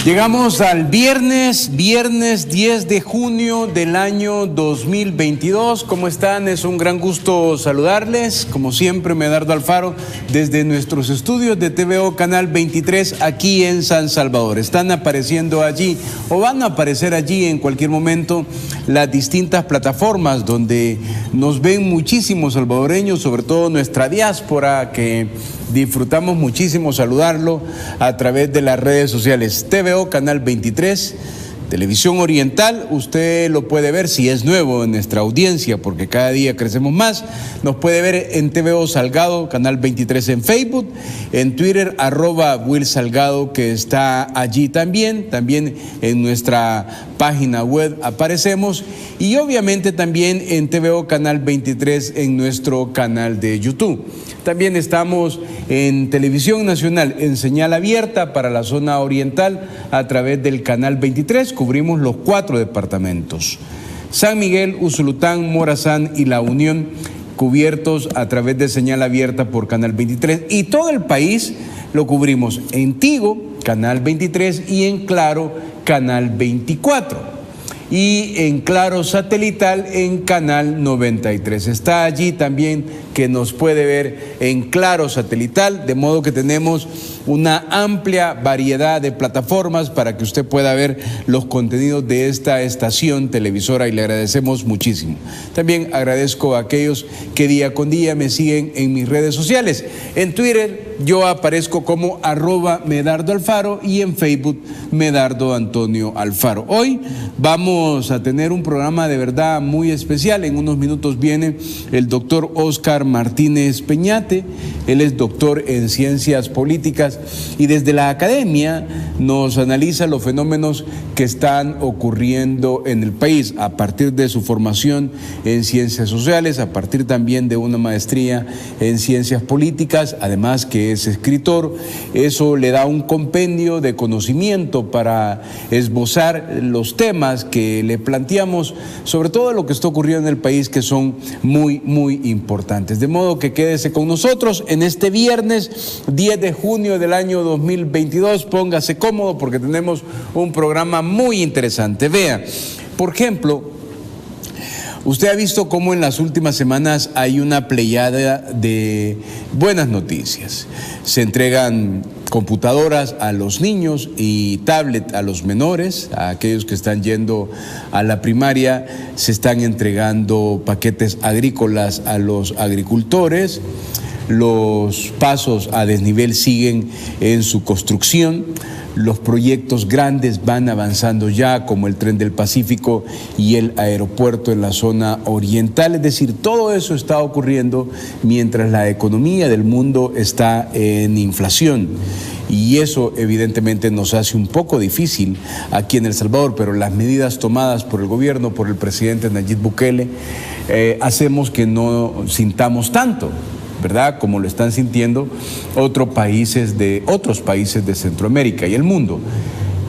Llegamos al viernes 10 de junio del año 2022. ¿Cómo están? Es un gran gusto saludarles. Como siempre, Medardo Alfaro, desde nuestros estudios de TVO Canal 23, aquí en San Salvador. Están apareciendo allí, o van a aparecer allí en cualquier momento, las distintas plataformas donde nos ven muchísimos salvadoreños, sobre todo nuestra diáspora, que disfrutamos muchísimo saludarlo a través de las redes sociales. TVO Canal 23, Televisión Oriental, usted lo puede ver si es nuevo en nuestra audiencia, porque cada día crecemos más. Nos puede ver en TVO Salgado, Canal 23 en Facebook, en Twitter, @Will Salgado, que está allí también en nuestra página web aparecemos, y obviamente también en TVO Canal 23 en nuestro canal de YouTube. También estamos en Televisión Nacional en señal abierta para la zona oriental a través del Canal 23. Cubrimos los 4 departamentos: San Miguel, Usulután, Morazán y La Unión, cubiertos a través de señal abierta por Canal 23. Y todo el país lo cubrimos en Tigo, Canal 23, y en Claro, Canal 24. Y en Claro Satelital en Canal 93. Está allí también que nos puede ver en Claro Satelital, de modo que tenemos una amplia variedad de plataformas para que usted pueda ver los contenidos de esta estación televisora, y le agradecemos muchísimo. También agradezco a aquellos que día con día me siguen en mis redes sociales. En Twitter yo aparezco como @Medardo Alfaro y en Facebook Medardo Antonio Alfaro. Hoy vamos a tener un programa de verdad muy especial. En unos minutos viene el doctor Oscar Martínez Peñate. Él es doctor en ciencias políticas y desde la academia nos analiza los fenómenos que están ocurriendo en el país a partir de su formación en ciencias sociales, a partir también de una maestría en ciencias políticas, además que es escritor. Eso le da un compendio de conocimiento para esbozar los temas que le planteamos, sobre todo lo que está ocurriendo en el país, que son muy, muy importantes. De modo que quédese con nosotros en este viernes 10 de junio del año 2022. Póngase cómodo porque tenemos un programa muy interesante. Vea, por ejemplo, usted ha visto cómo en las últimas semanas hay una pleyada de buenas noticias. Se entregan computadoras a los niños y tablet a los menores, a aquellos que están yendo a la primaria. Se están entregando paquetes agrícolas a los agricultores. Los pasos a desnivel siguen en su construcción. Los proyectos grandes van avanzando ya, como el Tren del Pacífico y el aeropuerto en la zona oriental. Es decir, todo eso está ocurriendo mientras la economía del mundo está en inflación. Y eso evidentemente nos hace un poco difícil aquí en El Salvador, pero las medidas tomadas por el gobierno, por el presidente Nayib Bukele, hacemos que no sintamos tanto, ¿verdad?, como lo están sintiendo otros países de Centroamérica y el mundo.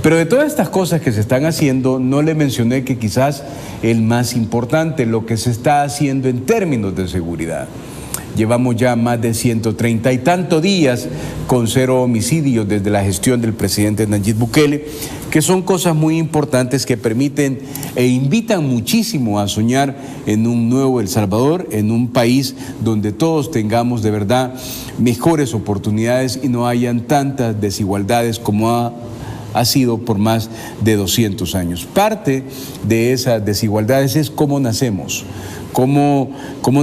Pero de todas estas cosas que se están haciendo, no le mencioné que quizás el más importante, lo que se está haciendo en términos de seguridad. Llevamos ya más de 130 y tantos días con 0 homicidios desde la gestión del presidente Nayib Bukele, que son cosas muy importantes que permiten e invitan muchísimo a soñar en un nuevo El Salvador, en un país donde todos tengamos de verdad mejores oportunidades y no hayan tantas desigualdades como ha sido por más de 200 años. Parte de esas desigualdades es cómo nacemos. Cómo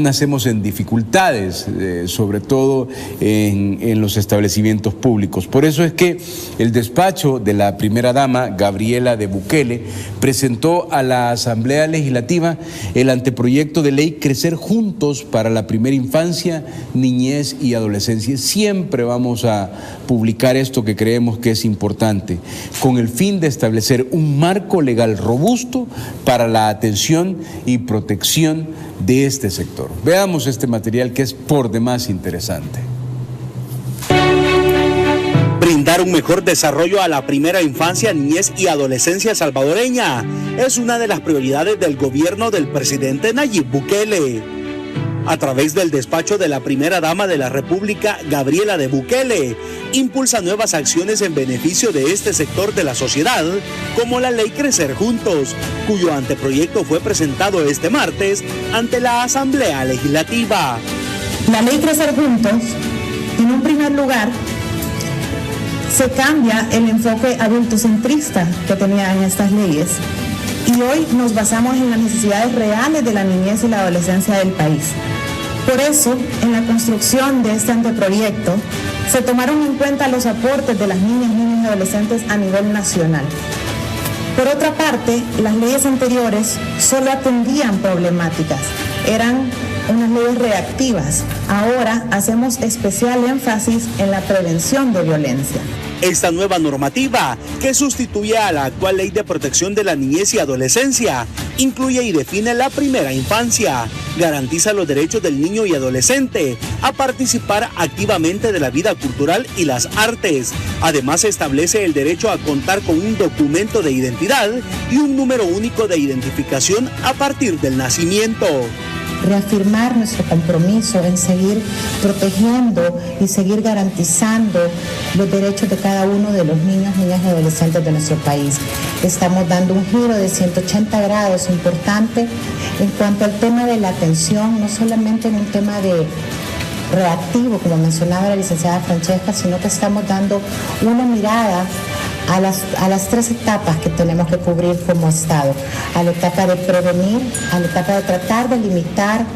nacemos en dificultades, sobre todo en los establecimientos públicos. Por eso es que el despacho de la primera dama, Gabriela de Bukele, presentó a la Asamblea Legislativa el anteproyecto de ley Crecer Juntos para la Primera Infancia, Niñez y Adolescencia. Siempre vamos a publicar esto que creemos que es importante, con el fin de establecer un marco legal robusto para la atención y protección de este sector. Veamos este material que es por demás interesante. Brindar un mejor desarrollo a la primera infancia, niñez y adolescencia salvadoreña es una de las prioridades del gobierno del presidente Nayib Bukele. a través del despacho de la primera dama de la República, Gabriela de Bukele, impulsa nuevas acciones en beneficio de este sector de la sociedad, como la ley Crecer Juntos, cuyo anteproyecto fue presentado este martes ante la Asamblea Legislativa. La ley Crecer Juntos, en un primer lugar, se cambia el enfoque adultocentrista que tenían estas leyes y hoy nos basamos en las necesidades reales de la niñez y la adolescencia del país. Por eso, en la construcción de este anteproyecto, se tomaron en cuenta los aportes de las niñas, niños y adolescentes a nivel nacional. Por otra parte, las leyes anteriores solo atendían problemáticas, eran unas leyes reactivas. Ahora hacemos especial énfasis en la prevención de violencia. Esta nueva normativa, que sustituye a la actual Ley de Protección de la Niñez y Adolescencia, incluye y define la primera infancia, garantiza los derechos del niño y adolescente a participar activamente de la vida cultural y las artes. Además, establece el derecho a contar con un documento de identidad y un número único de identificación a partir del nacimiento. Reafirmar nuestro compromiso en seguir protegiendo y seguir garantizando los derechos de cada uno de los niños, niñas y adolescentes de nuestro país. Estamos dando un giro de 180 grados importante en cuanto al tema de la atención, no solamente en un tema de reactivo, como mencionaba la licenciada Francesca, sino que estamos dando una mirada a las tres etapas que tenemos que cubrir como Estado, a la etapa de prevenir, a la etapa de tratar de limitar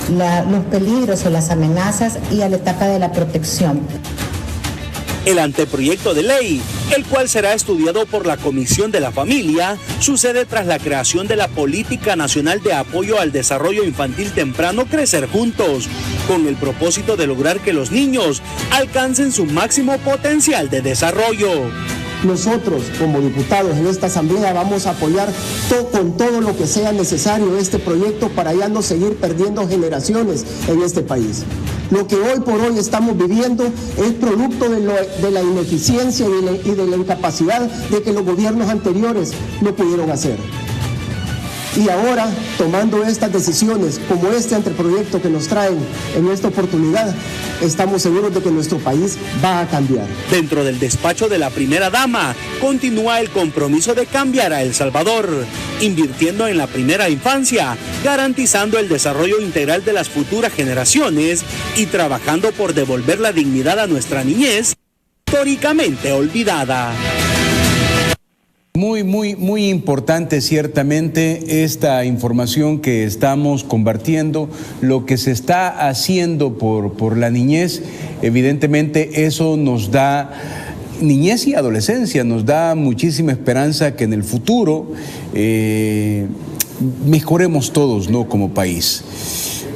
los peligros o las amenazas y a la etapa de la protección. El anteproyecto de ley, el cual será estudiado por la Comisión de la Familia, sucede tras la creación de la Política Nacional de Apoyo al Desarrollo Infantil Temprano Crecer Juntos, con el propósito de lograr que los niños alcancen su máximo potencial de desarrollo. Nosotros, como diputados en esta asamblea, vamos a apoyar con todo lo que sea necesario este proyecto para ya no seguir perdiendo generaciones en este país. Lo que hoy por hoy estamos viviendo es producto de la ineficiencia y de la incapacidad de que los gobiernos anteriores no pudieron hacer. Y ahora, tomando estas decisiones, como este anteproyecto que nos traen en esta oportunidad, estamos seguros de que nuestro país va a cambiar. Dentro del despacho de la primera dama, continúa el compromiso de cambiar a El Salvador, invirtiendo en la primera infancia, garantizando el desarrollo integral de las futuras generaciones y trabajando por devolver la dignidad a nuestra niñez, históricamente olvidada. Muy importante ciertamente esta información que estamos compartiendo, lo que se está haciendo por la niñez. Evidentemente eso nos da, niñez y adolescencia, nos da muchísima esperanza que en el futuro mejoremos todos, ¿no?, como país.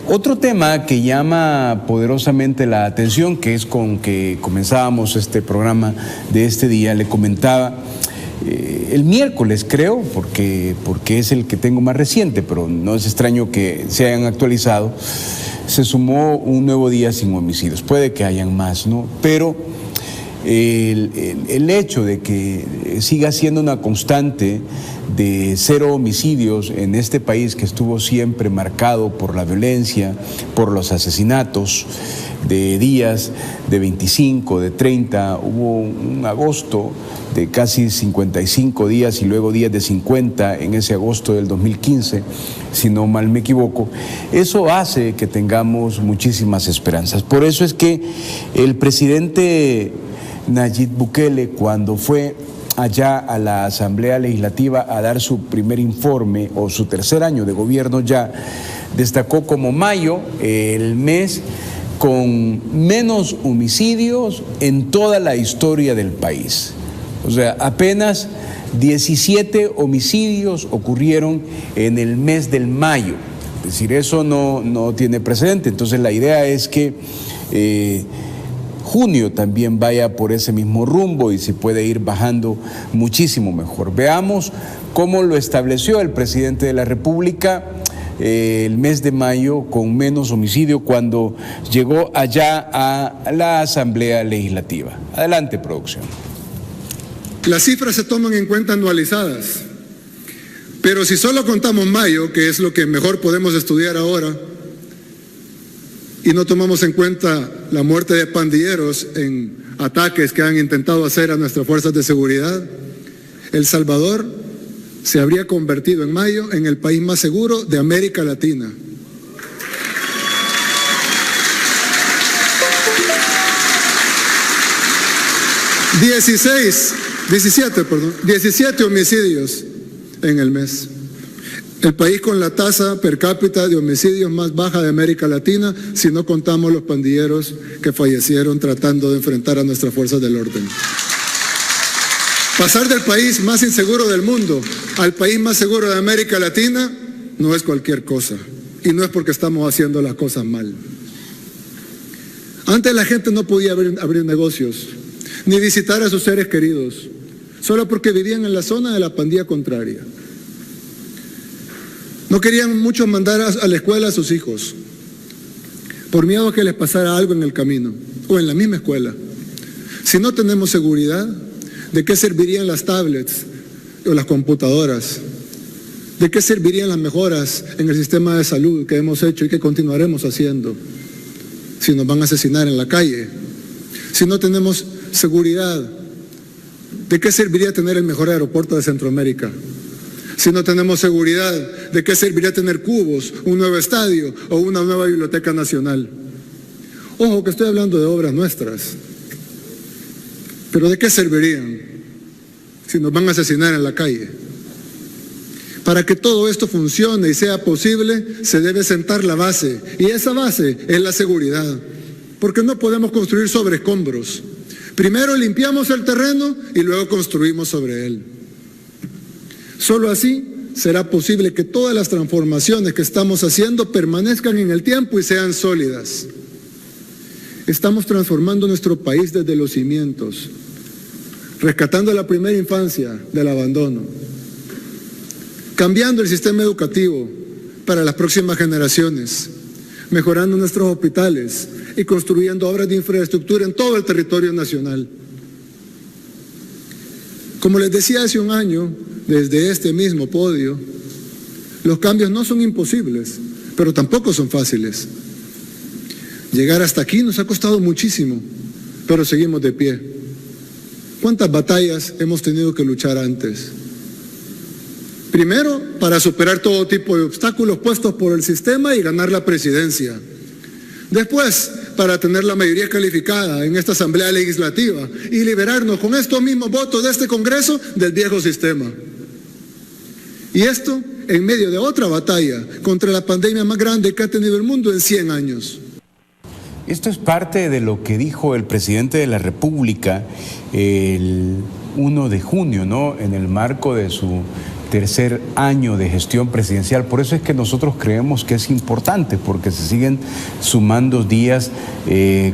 Otro tema que llama poderosamente la atención, que es con que comenzábamos este programa de este día, le comentaba, el miércoles creo, porque es el que tengo más reciente, pero no es extraño que se hayan actualizado, se sumó un nuevo día sin homicidios. Puede que hayan más, ¿no? Pero el hecho de que siga siendo una constante de 0 homicidios en este país que estuvo siempre marcado por la violencia, por los asesinatos, de días de 25, de 30, hubo un agosto de casi 55 días y luego días de 50 en ese agosto del 2015, si no mal me equivoco. Eso hace que tengamos muchísimas esperanzas. Por eso es que el presidente Nayib Bukele, cuando fue allá a la Asamblea Legislativa a dar su primer informe o su tercer año de gobierno, ya destacó como mayo el mes con menos homicidios en toda la historia del país. O sea, apenas 17 homicidios ocurrieron en el mes del mayo. Es decir, eso no tiene precedente. Entonces la idea es que junio también vaya por ese mismo rumbo y se puede ir bajando muchísimo mejor. Veamos cómo lo estableció el presidente de la República el mes de mayo con menos homicidio cuando llegó allá a la Asamblea Legislativa. Adelante, producción. Las cifras se toman en cuenta anualizadas, pero si solo contamos mayo, que es lo que mejor podemos estudiar ahora, y no tomamos en cuenta la muerte de pandilleros en ataques que han intentado hacer a nuestras fuerzas de seguridad, El Salvador se habría convertido en mayo en el país más seguro de América Latina. ...17 homicidios en el mes. El país con la tasa per cápita de homicidios más baja de América Latina, si no contamos los pandilleros que fallecieron tratando de enfrentar a nuestras fuerzas del orden. Pasar del país más inseguro del mundo al país más seguro de América Latina no es cualquier cosa, y no es porque estamos haciendo las cosas mal. Antes la gente no podía abrir negocios, ni visitar a sus seres queridos, solo porque vivían en la zona de la pandilla contraria. No querían muchos mandar a la escuela a sus hijos, por miedo a que les pasara algo en el camino, o en la misma escuela. Si no tenemos seguridad, ¿de qué servirían las tablets o las computadoras? ¿De qué servirían las mejoras en el sistema de salud que hemos hecho y que continuaremos haciendo si nos van a asesinar en la calle? Si no tenemos seguridad, ¿de qué serviría tener el mejor aeropuerto de Centroamérica? Si no tenemos seguridad, ¿de qué serviría tener cubos, un nuevo estadio o una nueva biblioteca nacional? Ojo que estoy hablando de obras nuestras. ¿Pero de qué servirían si nos van a asesinar en la calle? Para que todo esto funcione y sea posible, se debe sentar la base. Y esa base es la seguridad. Porque no podemos construir sobre escombros. Primero limpiamos el terreno y luego construimos sobre él. Solo así será posible que todas las transformaciones que estamos haciendo permanezcan en el tiempo y sean sólidas. Estamos transformando nuestro país desde los cimientos, rescatando la primera infancia del abandono, cambiando el sistema educativo para las próximas generaciones, mejorando nuestros hospitales y construyendo obras de infraestructura en todo el territorio nacional. Como les decía hace un año, desde este mismo podio, los cambios no son imposibles, pero tampoco son fáciles. Llegar hasta aquí nos ha costado muchísimo, pero seguimos de pie. ¿Cuántas batallas hemos tenido que luchar antes? Primero, para superar todo tipo de obstáculos puestos por el sistema y ganar la presidencia. Después, para tener la mayoría calificada en esta Asamblea Legislativa y liberarnos con estos mismos votos de este Congreso del viejo sistema. Y esto en medio de otra batalla contra la pandemia más grande que ha tenido el mundo en 100 años. Esto es parte de lo que dijo el presidente de la República el 1 de junio, ¿no? En el marco de su tercer año de gestión presidencial. Por eso es que nosotros creemos que es importante, porque se siguen sumando días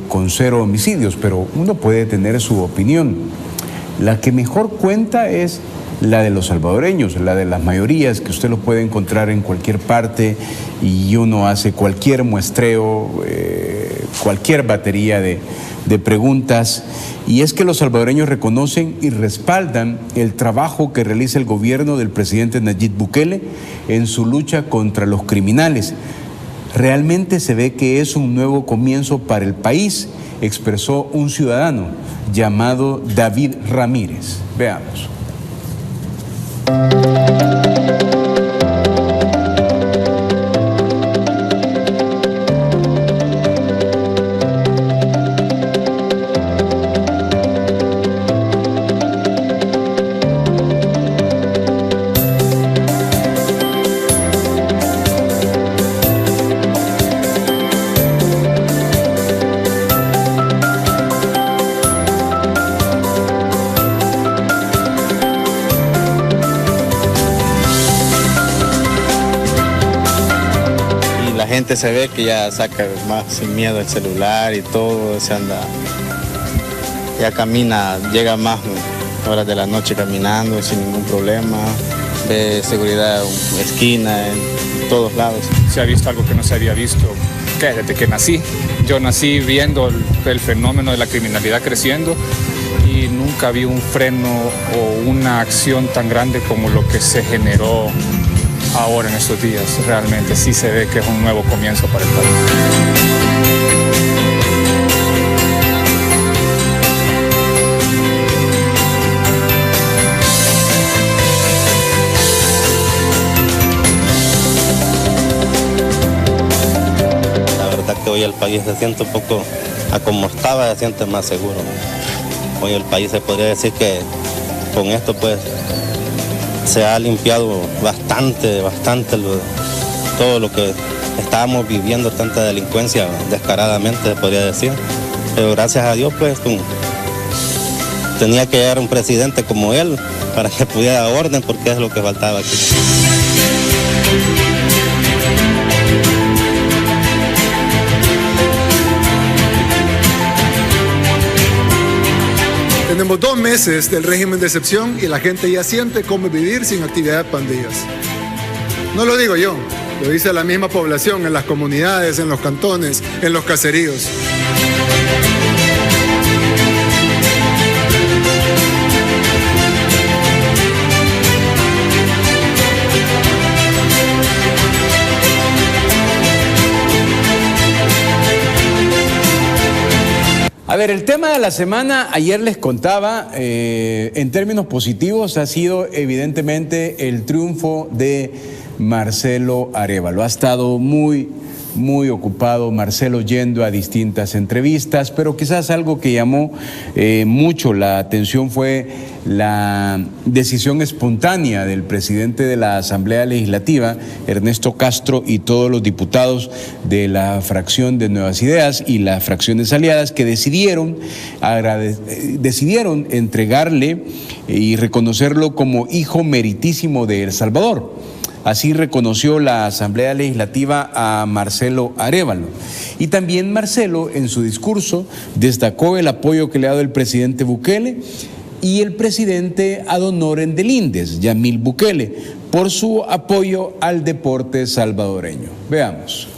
con 0 homicidios, pero uno puede tener su opinión. La que mejor cuenta es la de los salvadoreños, la de las mayorías, que usted lo puede encontrar en cualquier parte y uno hace cualquier muestreo, cualquier batería de preguntas, y es que los salvadoreños reconocen y respaldan el trabajo que realiza el gobierno del presidente Nayib Bukele en su lucha contra los criminales. Realmente se ve que es un nuevo comienzo para el país, expresó un ciudadano llamado David Ramírez. Veamos. Se ve que ya saca más sin miedo el celular y todo, se anda, ya camina, llega más horas de la noche caminando sin ningún problema, ve seguridad en esquina, en todos lados. Se ha visto algo que no se había visto desde que nací. Yo nací viendo el fenómeno de la criminalidad creciendo y nunca vi un freno o una acción tan grande como lo que se generó ahora en estos días. Realmente sí se ve que es un nuevo comienzo para el país. hoy el país se siente un poco, a como estaba, se siente más seguro. Hoy el país se podría decir que con esto pues se ha limpiado bastante todo lo que estábamos viviendo, tanta delincuencia descaradamente se podría decir. Pero gracias a Dios pues tenía que llegar un presidente como él para que pudiera dar orden, porque es lo que faltaba aquí. Tenemos 2 meses del régimen de excepción y la gente ya siente cómo vivir sin actividad de pandillas. No lo digo yo, lo dice la misma población en las comunidades, en los cantones, en los caseríos. A ver, el tema de la semana, ayer les contaba, en términos positivos, ha sido evidentemente el triunfo de Marcelo Arévalo. Ha estado muy ocupado Marcelo yendo a distintas entrevistas, pero quizás algo que llamó mucho la atención fue la decisión espontánea del presidente de la Asamblea Legislativa, Ernesto Castro, y todos los diputados de la fracción de Nuevas Ideas y las fracciones aliadas que decidieron entregarle y reconocerlo como hijo meritísimo de El Salvador. Así reconoció la Asamblea Legislativa a Marcelo Arévalo. Y también Marcelo, en su discurso, destacó el apoyo que le ha dado el presidente Bukele y el presidente ad honorem del INDES, Yamil Bukele, por su apoyo al deporte salvadoreño. Veamos.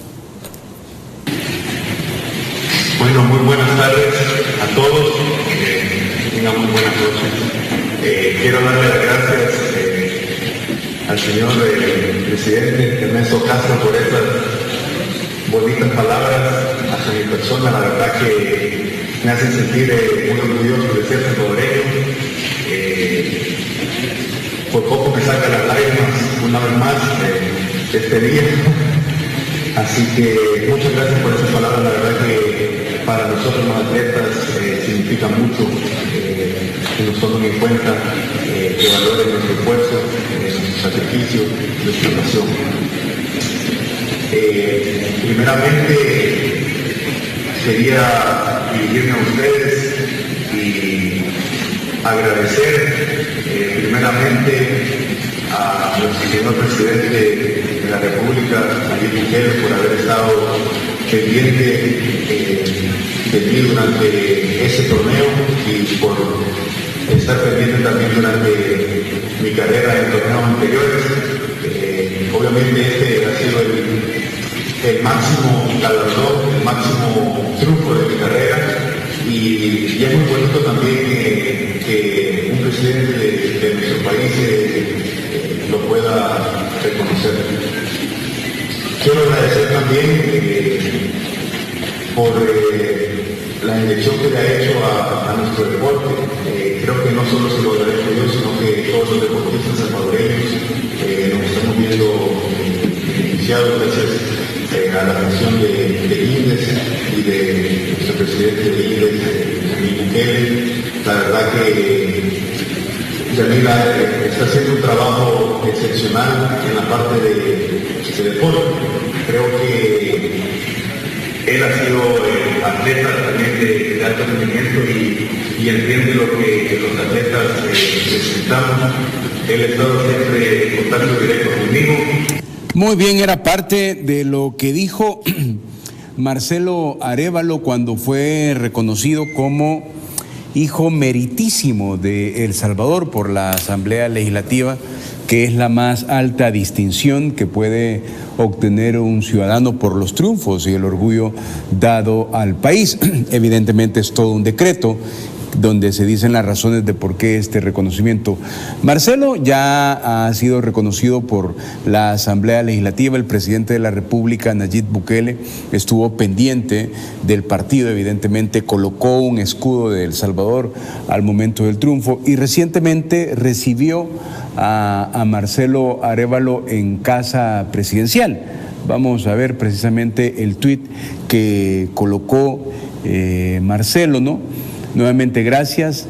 Bueno, muy buenas tardes a todos. Que tengan muy buenas noches. Quiero darle las gracias al señor presidente Ernesto Castro por estas bonitas palabras hacia mi persona. La verdad que me hacen sentir muy orgulloso de ser salvadoreño. Por poco me saca las lágrimas una vez más este día. Así que muchas gracias por esas palabras. La verdad que para nosotros los atletas significa mucho que nos tomen en cuenta, que valoren nuestro esfuerzo, nuestro sacrificio, nuestra pasión. Primeramente quería dirigirme a ustedes y agradecer primeramente a nuestro señor presidente de la República, Nayib Bukele, por haber estado pendiente de mí durante ese torneo y por estar pendiente también durante mi carrera en torneos anteriores. Obviamente este ha sido el máximo galardón, el máximo triunfo de mi carrera, y es muy bonito también que un presidente de nuestro país lo pueda reconocer. Quiero agradecer también por la elección que le ha hecho a nuestro deporte. Creo que no solo se lo agradezco yo, sino que todos los deportistas salvadoreños nos estamos viendo beneficiados gracias a la atención de INDES y de nuestro presidente de INDES, Yamil Bukele. La verdad que Yamil está haciendo un trabajo excepcional en la parte de deporte. Creo que él ha sido atleta también de alto rendimiento y entiende lo que los atletas necesitamos. Él ha estado siempre en contacto directo conmigo. Muy bien, era parte de lo que dijo Marcelo Arévalo cuando fue reconocido como hijo meritísimo de El Salvador por la Asamblea Legislativa, que es la más alta distinción que puede obtener un ciudadano por los triunfos y el orgullo dado al país. Evidentemente es todo un decreto donde se dicen las razones de por qué este reconocimiento. Marcelo ya ha sido reconocido por la Asamblea Legislativa. El presidente de la República, Nayib Bukele, estuvo pendiente del partido, evidentemente colocó un escudo de El Salvador al momento del triunfo y recientemente recibió a Marcelo Arévalo en casa presidencial. Vamos a ver precisamente el tuit que colocó Marcelo, ¿no? Nuevamente gracias,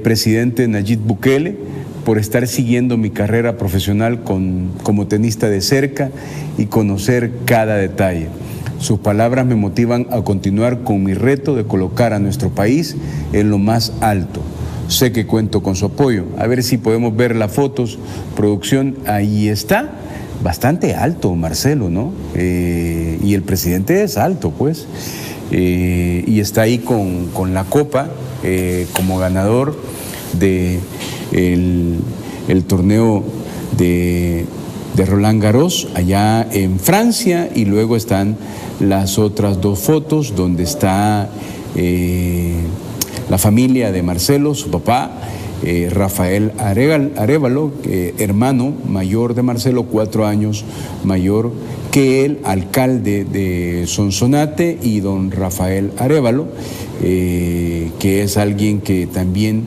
presidente Nayib Bukele, por estar siguiendo mi carrera profesional como tenista de cerca y conocer cada detalle. Sus palabras me motivan a continuar con mi reto de colocar a nuestro país en lo más alto. Sé que cuento con su apoyo. A ver si podemos ver las fotos, producción, ahí está. Bastante alto, Marcelo, ¿no? Y el presidente es alto, pues. Y está ahí con la copa como ganador de el torneo de Roland Garros allá en Francia, y luego están las otras dos fotos donde está la familia de Marcelo, su papá, Rafael Arévalo, hermano mayor de Marcelo, 4 años mayor que él, alcalde de Sonsonate, y don Rafael Arévalo, que es alguien que también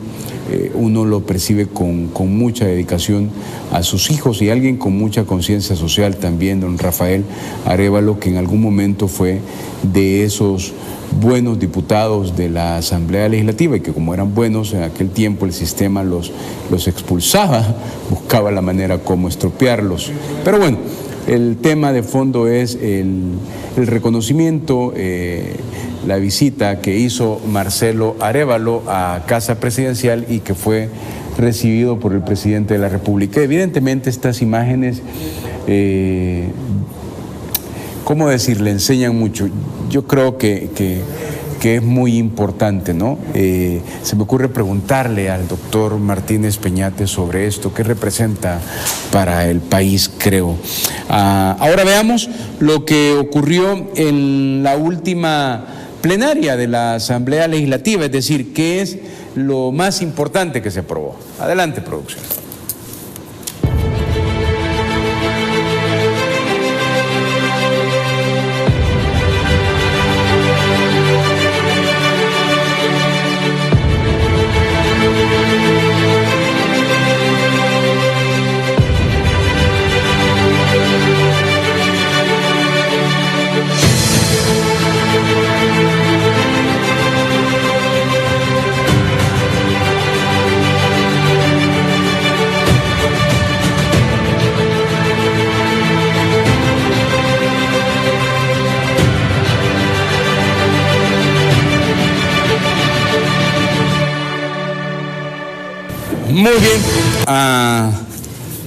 uno lo percibe con mucha dedicación a sus hijos, y alguien con mucha conciencia social también, don Rafael Arévalo, que en algún momento fue de esos buenos diputados de la Asamblea Legislativa, y que como eran buenos en aquel tiempo el sistema los expulsaba, buscaba la manera como estropearlos. Pero bueno, el tema de fondo es el reconocimiento, la visita que hizo Marcelo Arévalo a Casa Presidencial y que fue recibido por el presidente de la República. Evidentemente estas imágenes, ¿cómo decir?, le enseñan mucho. Yo creo que es muy importante, ¿no? Se me ocurre preguntarle al doctor Martínez Peñate sobre esto, qué representa para el país, creo. Ahora veamos lo que ocurrió en la última plenaria de la Asamblea Legislativa, es decir, qué es lo más importante que se aprobó. Adelante, producción. Muy bien,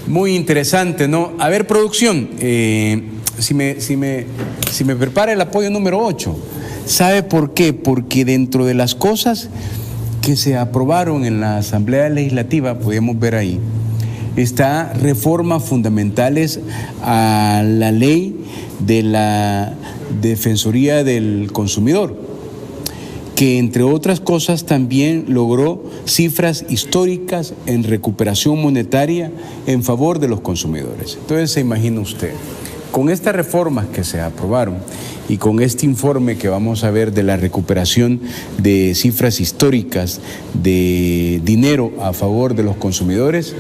muy interesante, ¿no? A ver, producción, si me prepara el apoyo número 8, ¿sabe por qué? Porque dentro de las cosas que se aprobaron en la Asamblea Legislativa, podemos ver ahí, está reformas fundamentales a la ley de la Defensoría del Consumidor, que entre otras cosas también logró cifras históricas en recuperación monetaria en favor de los consumidores. Entonces se imagina usted, con estas reformas que se aprobaron y con este informe que vamos a ver de la recuperación de cifras históricas de dinero a favor de los consumidores,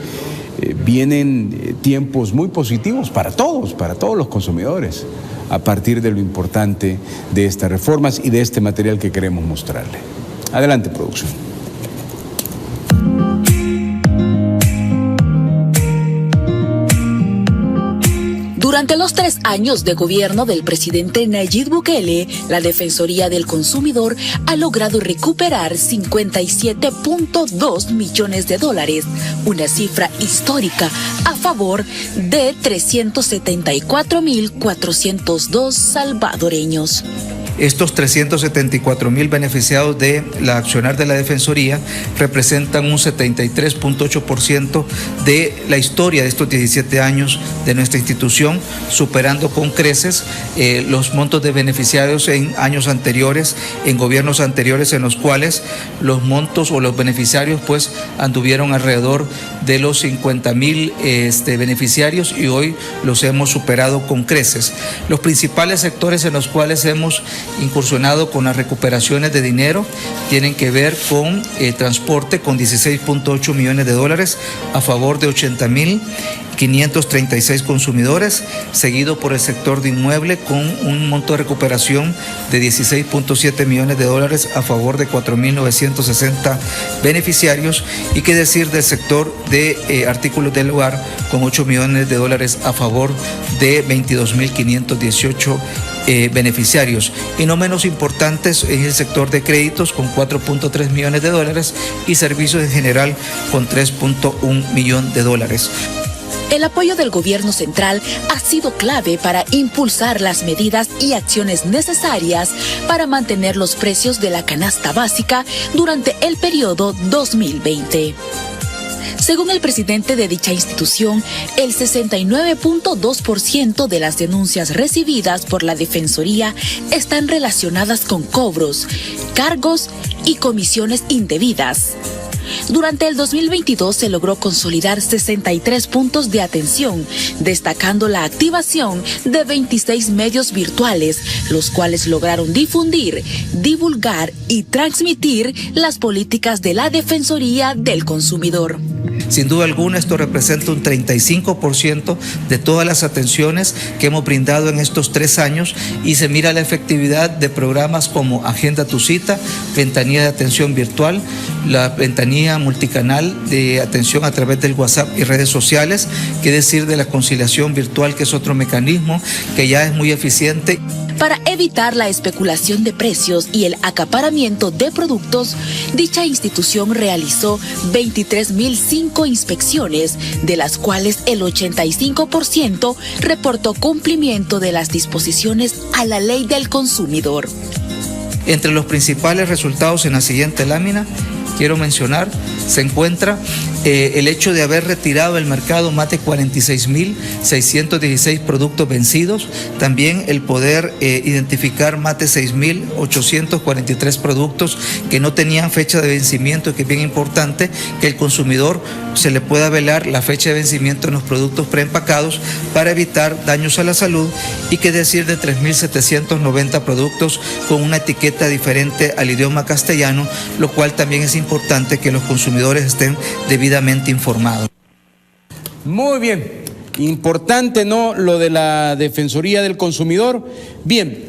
vienen tiempos muy positivos para todos los consumidores, a partir de lo importante de estas reformas y de este material que queremos mostrarle. Adelante, producción. Durante los 3 años de gobierno del presidente Nayib Bukele, la Defensoría del Consumidor ha logrado recuperar $57.2 millones, una cifra histórica a favor de 374.402 salvadoreños. Estos 374,000 beneficiados de la accionar de la Defensoría representan un 73.8% de la historia de estos 17 años de nuestra institución, superando con creces los montos de beneficiarios en años anteriores, en gobiernos anteriores, en los cuales los montos o los beneficiarios pues anduvieron alrededor de los 50,000 beneficiarios, y hoy los hemos superado con creces. Los principales sectores en los cuales hemos incursionado con las recuperaciones de dinero, tienen que ver con transporte con $16.8 millones a favor de 80.536 consumidores, seguido por el sector de inmueble con un monto de recuperación de $16.7 millones a favor de 4.960 beneficiarios, y qué decir del sector de artículos del hogar con $8 millones a favor de 22.518 beneficiarios. Y no menos importantes es el sector de créditos con $4.3 millones y servicios en general con $3.1 millones. El apoyo del gobierno central ha sido clave para impulsar las medidas y acciones necesarias para mantener los precios de la canasta básica durante el periodo 2020. Según el presidente de dicha institución, el 69.2% de las denuncias recibidas por la Defensoría están relacionadas con cobros, cargos y comisiones indebidas. Durante el 2022 se logró consolidar 63 puntos de atención, destacando la activación de 26 medios virtuales, los cuales lograron difundir, divulgar y transmitir las políticas de la Defensoría del Consumidor. Sin duda alguna, esto representa un 35% de todas las atenciones que hemos brindado en estos 3 años, y se mira la efectividad de programas como Agenda tu Cita, ventanilla de atención virtual, la ventanilla multicanal de atención a través del WhatsApp y redes sociales, qué decir de la conciliación virtual, que es otro mecanismo que ya es muy eficiente. Para evitar la especulación de precios y el acaparamiento de productos, dicha institución realizó 23.005 inspecciones, de las cuales el 85% reportó cumplimiento de las disposiciones a la ley del consumidor. Entre los principales resultados en la siguiente lámina, quiero mencionar, se encuentra el hecho de haber retirado del mercado más de 46.616 productos vencidos, también el poder identificar más de 6.843 productos que no tenían fecha de vencimiento, que es bien importante que el consumidor se le pueda velar la fecha de vencimiento en los productos preempacados para evitar daños a la salud, y qué decir de 3.790 productos con una etiqueta diferente al idioma castellano, lo cual también es importante que los consumidores estén debidamente informados. Muy bien, importante, ¿no?, lo de la Defensoría del Consumidor. Bien,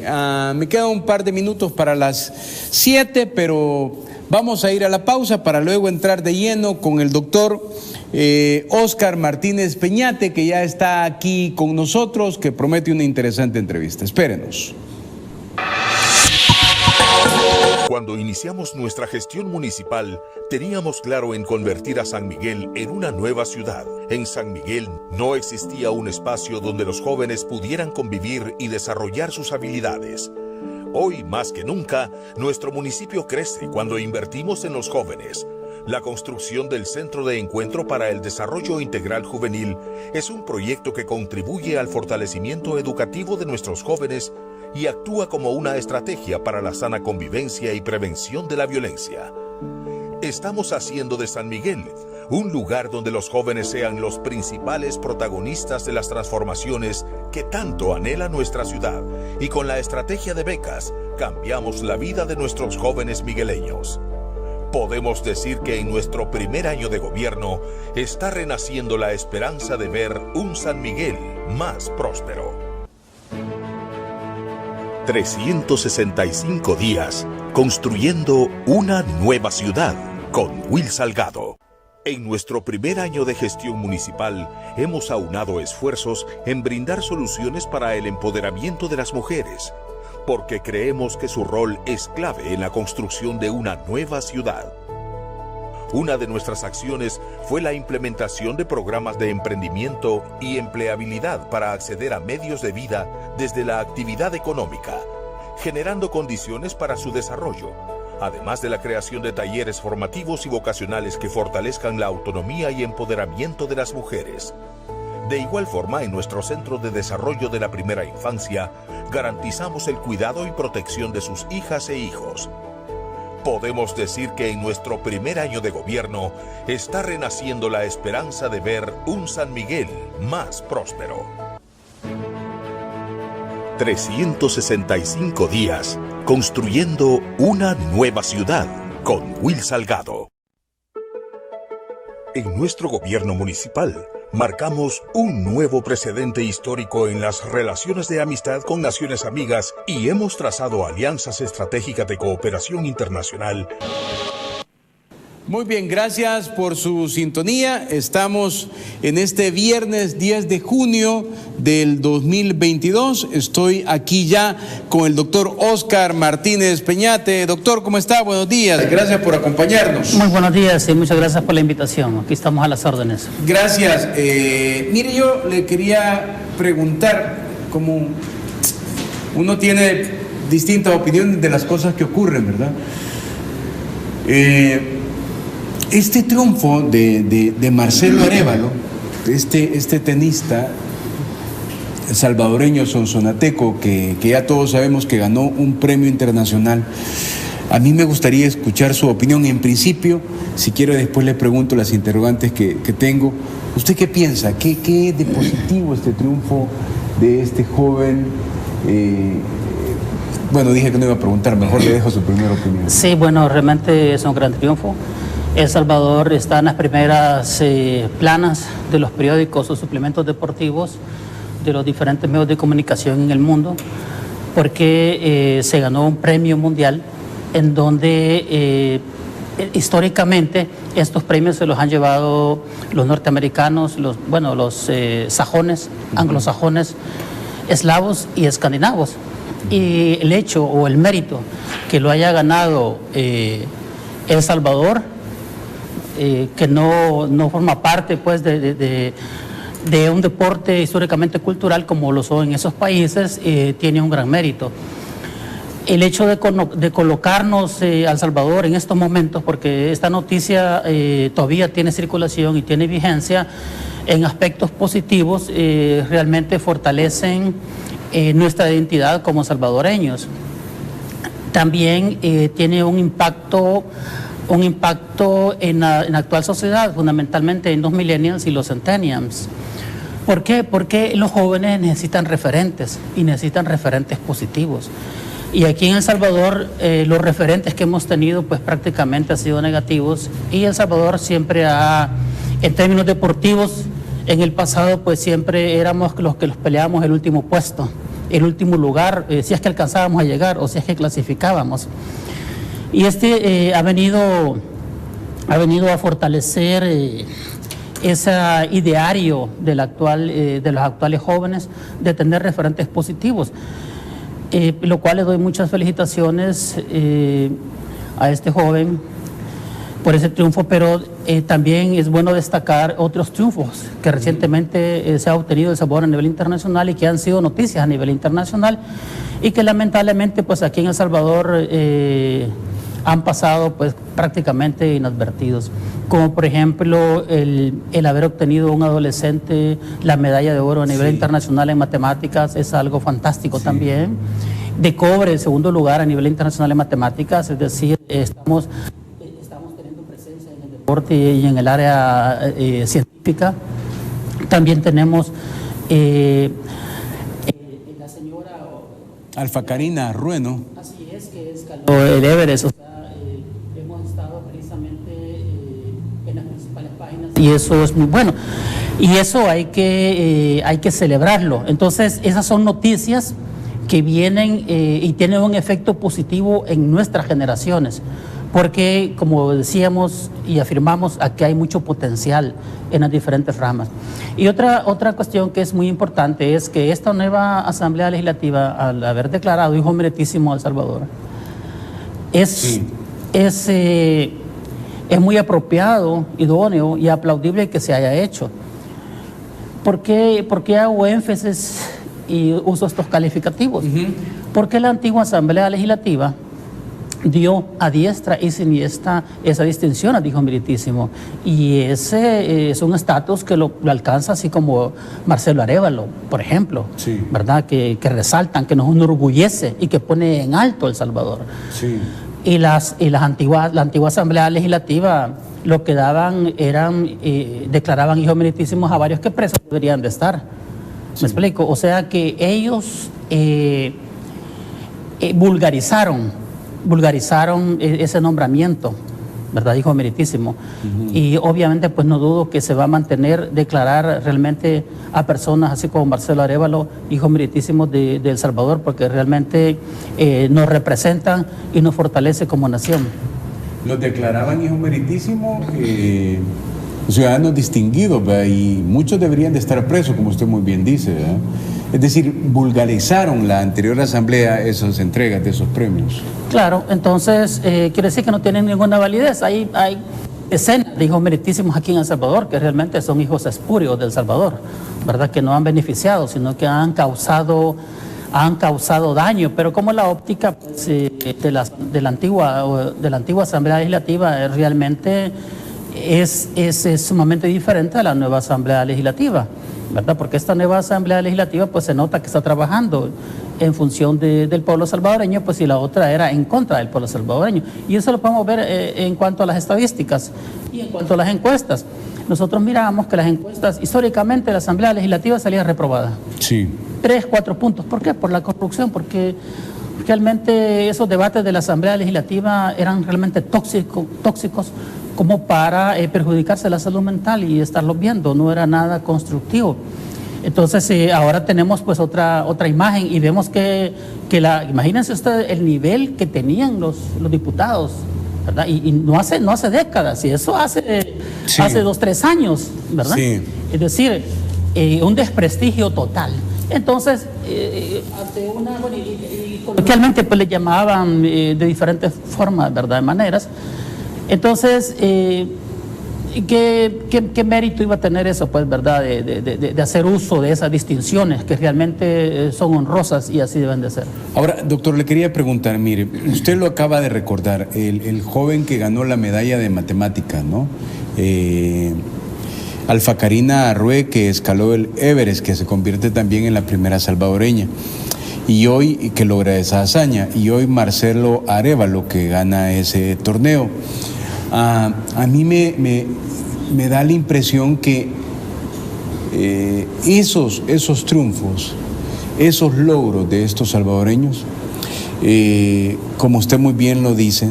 me quedan un par de minutos para las 7, pero vamos a ir a la pausa para luego entrar de lleno con el doctor Óscar Martínez Peñate, que ya está aquí con nosotros, que promete una interesante entrevista. Espérenos. Cuando iniciamos nuestra gestión municipal, teníamos claro en convertir a San Miguel en una nueva ciudad. En San Miguel no existía un espacio donde los jóvenes pudieran convivir y desarrollar sus habilidades. Hoy, más que nunca, nuestro municipio crece cuando invertimos en los jóvenes. La construcción del Centro de Encuentro para el Desarrollo Integral Juvenil es un proyecto que contribuye al fortalecimiento educativo de nuestros jóvenes y actúa como una estrategia para la sana convivencia y prevención de la violencia. Estamos haciendo de San Miguel un lugar donde los jóvenes sean los principales protagonistas de las transformaciones que tanto anhela nuestra ciudad, y con la estrategia de becas cambiamos la vida de nuestros jóvenes migueleños. Podemos decir que en nuestro primer año de gobierno está renaciendo la esperanza de ver un San Miguel más próspero. 365 días construyendo una nueva ciudad con Will Salgado. En nuestro primer año de gestión municipal hemos aunado esfuerzos en brindar soluciones para el empoderamiento de las mujeres, porque creemos que su rol es clave en la construcción de una nueva ciudad. Una de nuestras acciones fue la implementación de programas de emprendimiento y empleabilidad para acceder a medios de vida desde la actividad económica, generando condiciones para su desarrollo, además de la creación de talleres formativos y vocacionales que fortalezcan la autonomía y empoderamiento de las mujeres. De igual forma, en nuestro Centro de Desarrollo de la Primera Infancia, garantizamos el cuidado y protección de sus hijas e hijos. Podemos decir que en nuestro primer año de gobierno está renaciendo la esperanza de ver un San Miguel más próspero. 365 días, construyendo una nueva ciudad, con Will Salgado. En nuestro gobierno municipal, marcamos un nuevo precedente histórico en las relaciones de amistad con naciones amigas y hemos trazado alianzas estratégicas de cooperación internacional. Muy bien, gracias por su sintonía. Estamos en este viernes 10 de junio del 2022. Estoy aquí ya con el doctor Óscar Martínez Peñate. Doctor, ¿cómo está? Buenos días. Gracias por acompañarnos. Muy buenos días y muchas gracias por la invitación. Aquí estamos a las órdenes. Gracias. Mire, yo le quería preguntar, como uno tiene distintas opiniones de las cosas que ocurren, ¿verdad? Este triunfo de Marcelo Arévalo, este tenista salvadoreño sonsonateco que ya todos sabemos que ganó un premio internacional, a mí me gustaría escuchar su opinión. En principio, si quiere después le pregunto las interrogantes que tengo. ¿Usted qué piensa? ¿Qué de positivo este triunfo de este joven? Bueno, dije que no iba a preguntar, mejor le dejo su primera opinión. Sí, bueno, realmente es un gran triunfo. El Salvador está en las primeras planas de los periódicos o suplementos deportivos de los diferentes medios de comunicación en el mundo, porque se ganó un premio mundial en donde históricamente estos premios se los han llevado los norteamericanos, los sajones, anglosajones, eslavos y escandinavos. Y el hecho o el mérito que lo haya ganado El Salvador, que no forma parte pues de un deporte históricamente cultural como lo son en esos países, tiene un gran mérito. El hecho de colocarnos a El Salvador en estos momentos, porque esta noticia todavía tiene circulación y tiene vigencia, en aspectos positivos realmente fortalecen nuestra identidad como salvadoreños. También tiene un impacto en la actual sociedad, fundamentalmente en los millennials y los centennials. ¿Por qué? Porque los jóvenes necesitan referentes y necesitan referentes positivos. Y aquí en El Salvador los referentes que hemos tenido pues prácticamente han sido negativos, y El Salvador siempre en términos deportivos, en el pasado pues siempre éramos los que los peleábamos el último puesto, el último lugar, si es que alcanzábamos a llegar o si es que clasificábamos. Y ha venido a fortalecer ese ideario de los actuales jóvenes de tener referentes positivos, lo cual le doy muchas felicitaciones a este joven por ese triunfo, pero también es bueno destacar otros triunfos que recientemente se ha obtenido El Salvador a nivel internacional y que han sido noticias a nivel internacional y que lamentablemente pues aquí en El Salvador han pasado pues prácticamente inadvertidos, como por ejemplo el haber obtenido un adolescente la medalla de oro a nivel internacional en matemáticas. Es algo fantástico también. De cobre, el segundo lugar a nivel internacional en matemáticas, es decir, estamos teniendo presencia en el deporte y en el área científica. También tenemos la señora Alfa Karina Rueno. Así es, que escaló el Everest. Hemos estado precisamente en las principales páginas y eso es muy bueno. Y eso hay que celebrarlo. Entonces, esas son noticias que vienen y tienen un efecto positivo en nuestras generaciones, porque como decíamos y afirmamos, aquí hay mucho potencial en las diferentes ramas. Y otra cuestión que es muy importante es que esta nueva Asamblea Legislativa, al haber declarado hijo meritísimo a El Salvador, es muy apropiado, idóneo y aplaudible que se haya hecho. ¿Por qué hago énfasis y uso estos calificativos? Porque la antigua Asamblea Legislativa dio a diestra y siniestra esa distinción a hijo meritísimo, y ese es un estatus que lo alcanza así como Marcelo Arévalo, por ejemplo, ¿verdad? Que resaltan, que nos enorgullece y que pone en alto El Salvador. Y la antigua Asamblea Legislativa lo que daban declaraban hijos meritísimos a varios que presos deberían de estar. ¿Me explico? O sea que ellos vulgarizaron ese nombramiento, ¿verdad? Hijo meritísimo. Y obviamente pues no dudo que se va a mantener, declarar realmente a personas así como Marcelo Arévalo, hijo meritísimo de El Salvador, porque realmente nos representan y nos fortalece como nación. Los declaraban hijo meritísimo, ciudadanos distinguidos, ¿verdad? Y muchos deberían de estar presos, como usted muy bien dice, ¿verdad? Es decir, vulgarizaron la anterior asamblea esas entregas de esos premios. Claro, entonces quiere decir que no tienen ninguna validez. Hay decenas de hijos meritísimos aquí en El Salvador que realmente son hijos espurios de El Salvador, ¿verdad? Que no han beneficiado, sino que han causado daño. Pero como la óptica pues, de la antigua Asamblea Legislativa realmente es sumamente diferente a la nueva Asamblea Legislativa, ¿verdad? Porque esta nueva Asamblea Legislativa pues se nota que está trabajando en función del pueblo salvadoreño, pues y la otra era en contra del pueblo salvadoreño. Y eso lo podemos ver en cuanto a las estadísticas y en cuanto a las encuestas. Nosotros miramos que las encuestas, históricamente la Asamblea Legislativa salía reprobada. Sí. 3, 4 puntos. ¿Por qué? Por la corrupción, porque realmente esos debates de la Asamblea Legislativa eran realmente tóxicos como para perjudicarse la salud mental y estarlos viendo, no era nada constructivo. Entonces ahora tenemos pues otra imagen y vemos que imagínense ustedes el nivel que tenían los diputados, ¿verdad? Y no hace décadas, y eso hace 2, 3 años, ¿verdad? Sí. Es decir, un desprestigio total. Entonces, coloquialmente pues le llamaban de diferentes formas, ¿verdad? De maneras. Entonces, ¿qué mérito iba a tener eso, pues, verdad, de hacer uso de esas distinciones que realmente son honrosas y así deben de ser? Ahora, doctor, le quería preguntar, mire, usted lo acaba de recordar, el joven que ganó la medalla de matemática, ¿no? Alfa Karina Arrué, que escaló el Everest, que se convierte también en la primera salvadoreña, y hoy que logra esa hazaña, y hoy Marcelo Arévalo, que gana ese torneo. A mí me da la impresión que esos triunfos, esos logros de estos salvadoreños, como usted muy bien lo dice,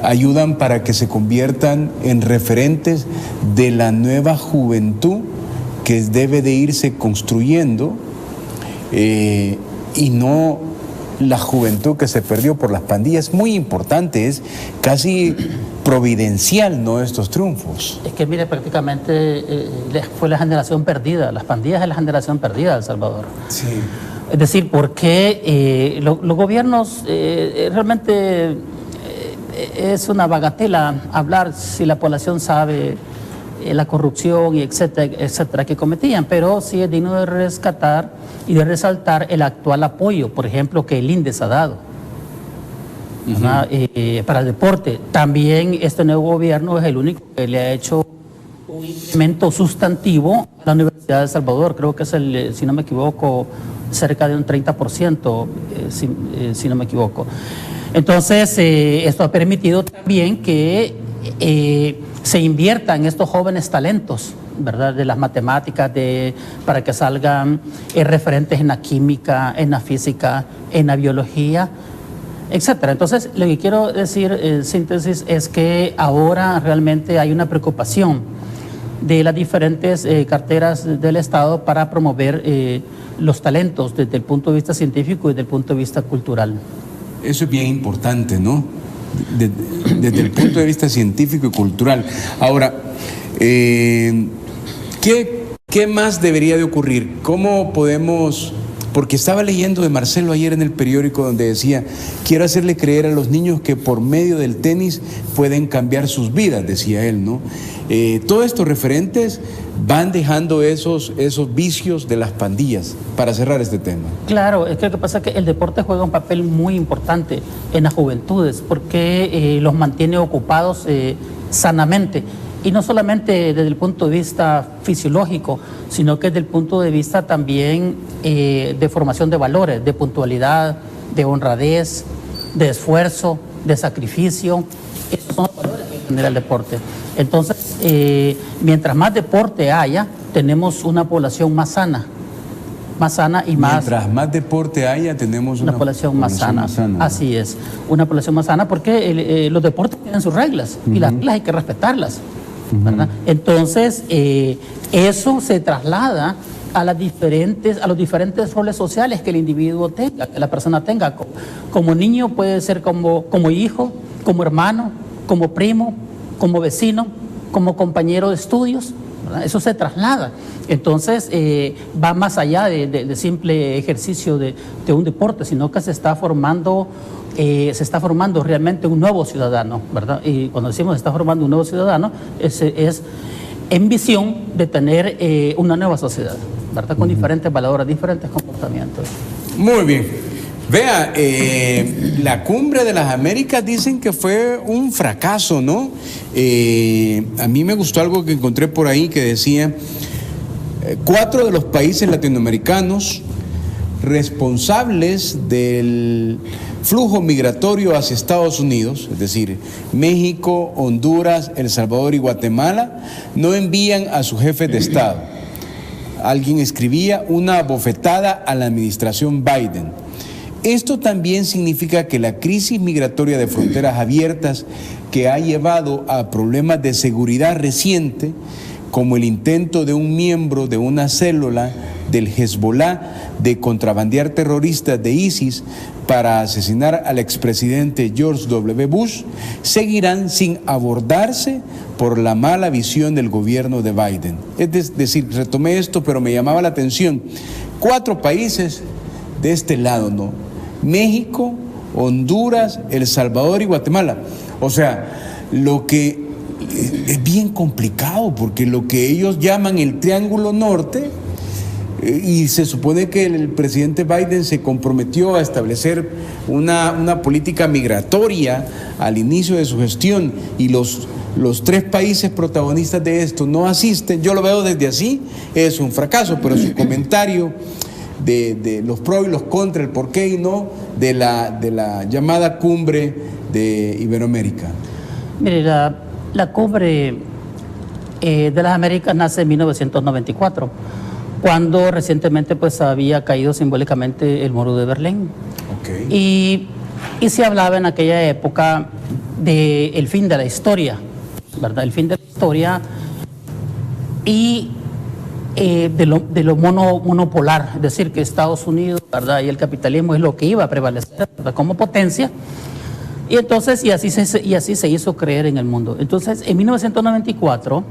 ayudan para que se conviertan en referentes de la nueva juventud que debe de irse construyendo y no la juventud que se perdió por las pandillas. Muy importante, es casi providencial, ¿no?, estos triunfos. Es que mire, prácticamente fue la generación perdida, las pandillas es la generación perdida de El Salvador. Sí. Es decir, porque los gobiernos realmente es una bagatela hablar si la población sabe la corrupción y etcétera, etcétera que cometían, pero sí es digno de rescatar y de resaltar el actual apoyo, por ejemplo, que el INDES ha dado para el deporte. También este nuevo gobierno es el único que le ha hecho un incremento sustantivo a la Universidad de El Salvador. Creo que es, si no me equivoco, cerca de un 30%, si no me equivoco. Entonces, esto ha permitido también que se invierta en estos jóvenes talentos, ¿verdad?, de las matemáticas, para que salgan referentes en la química, en la física, en la biología, etcétera. Entonces, lo que quiero decir en síntesis es que ahora realmente hay una preocupación de las diferentes carteras del Estado para promover los talentos desde el punto de vista científico y desde el punto de vista cultural. Eso es bien importante, ¿no? Desde el punto de vista científico y cultural. Ahora, ¿qué más debería de ocurrir? ¿Cómo podemos...? Porque estaba leyendo de Marcelo ayer en el periódico donde decía, quiero hacerle creer a los niños que por medio del tenis pueden cambiar sus vidas, decía él, ¿no? Todos estos referentes van dejando esos vicios de las pandillas, para cerrar este tema. Claro, es que lo que pasa es que el deporte juega un papel muy importante en las juventudes, porque los mantiene ocupados sanamente. Y no solamente desde el punto de vista fisiológico, sino que desde el punto de vista también de formación de valores, de puntualidad, de honradez, de esfuerzo, de sacrificio. Esos son los valores que genera el deporte. Entonces, mientras más deporte haya, tenemos una población más sana, sana y más... Mientras más deporte haya, tenemos una población más sana. Así es, una población más sana porque los deportes tienen sus reglas y las reglas hay que respetarlas, ¿verdad? Entonces, eso se traslada a los diferentes roles sociales que el individuo tenga, que la persona tenga. Como niño puede ser como hijo, como hermano, como primo, como vecino, como compañero de estudios, ¿verdad? Eso se traslada. Entonces va más allá de simple ejercicio de un deporte, sino que se está formando realmente un nuevo ciudadano, ¿verdad? Y cuando decimos se está formando un nuevo ciudadano, es en visión de tener una nueva sociedad, ¿verdad? Con diferentes valores, diferentes comportamientos. Muy bien. Vea, la Cumbre de las Américas dicen que fue un fracaso, ¿no? A mí me gustó algo que encontré por ahí que decía, 4 de los países latinoamericanos responsables del flujo migratorio hacia Estados Unidos, es decir, México, Honduras, El Salvador y Guatemala, no envían a sus jefes de Estado. Alguien escribía una bofetada a la administración Biden. Esto también significa que la crisis migratoria de fronteras abiertas que ha llevado a problemas de seguridad reciente, como el intento de un miembro de una célula del Hezbollah de contrabandear terroristas de ISIS para asesinar al expresidente George W. Bush, seguirán sin abordarse por la mala visión del gobierno de Biden. Es decir, retomé esto, pero me llamaba la atención. 4 países de este lado, ¿no? México, Honduras, El Salvador y Guatemala. O sea, lo que es bien complicado, porque lo que ellos llaman el Triángulo Norte, y se supone que el presidente Biden se comprometió a establecer una política migratoria al inicio de su gestión, y los 3 países protagonistas de esto no asisten. Yo lo veo desde así, es un fracaso, pero su comentario de los pros y los contras, el por qué y no de la llamada Cumbre de Iberoamérica. Mire, la Cumbre de las Américas nace en 1994, cuando recientemente pues había caído simbólicamente el muro de Berlín. Okay. Y se hablaba en aquella época del fin de la historia, ¿verdad? El fin de la historia y de lo monopolar, es decir, que Estados Unidos, ¿verdad? Y el capitalismo es lo que iba a prevalecer, ¿verdad? Como potencia. Y entonces, y así se hizo creer en el mundo. Entonces, en 1994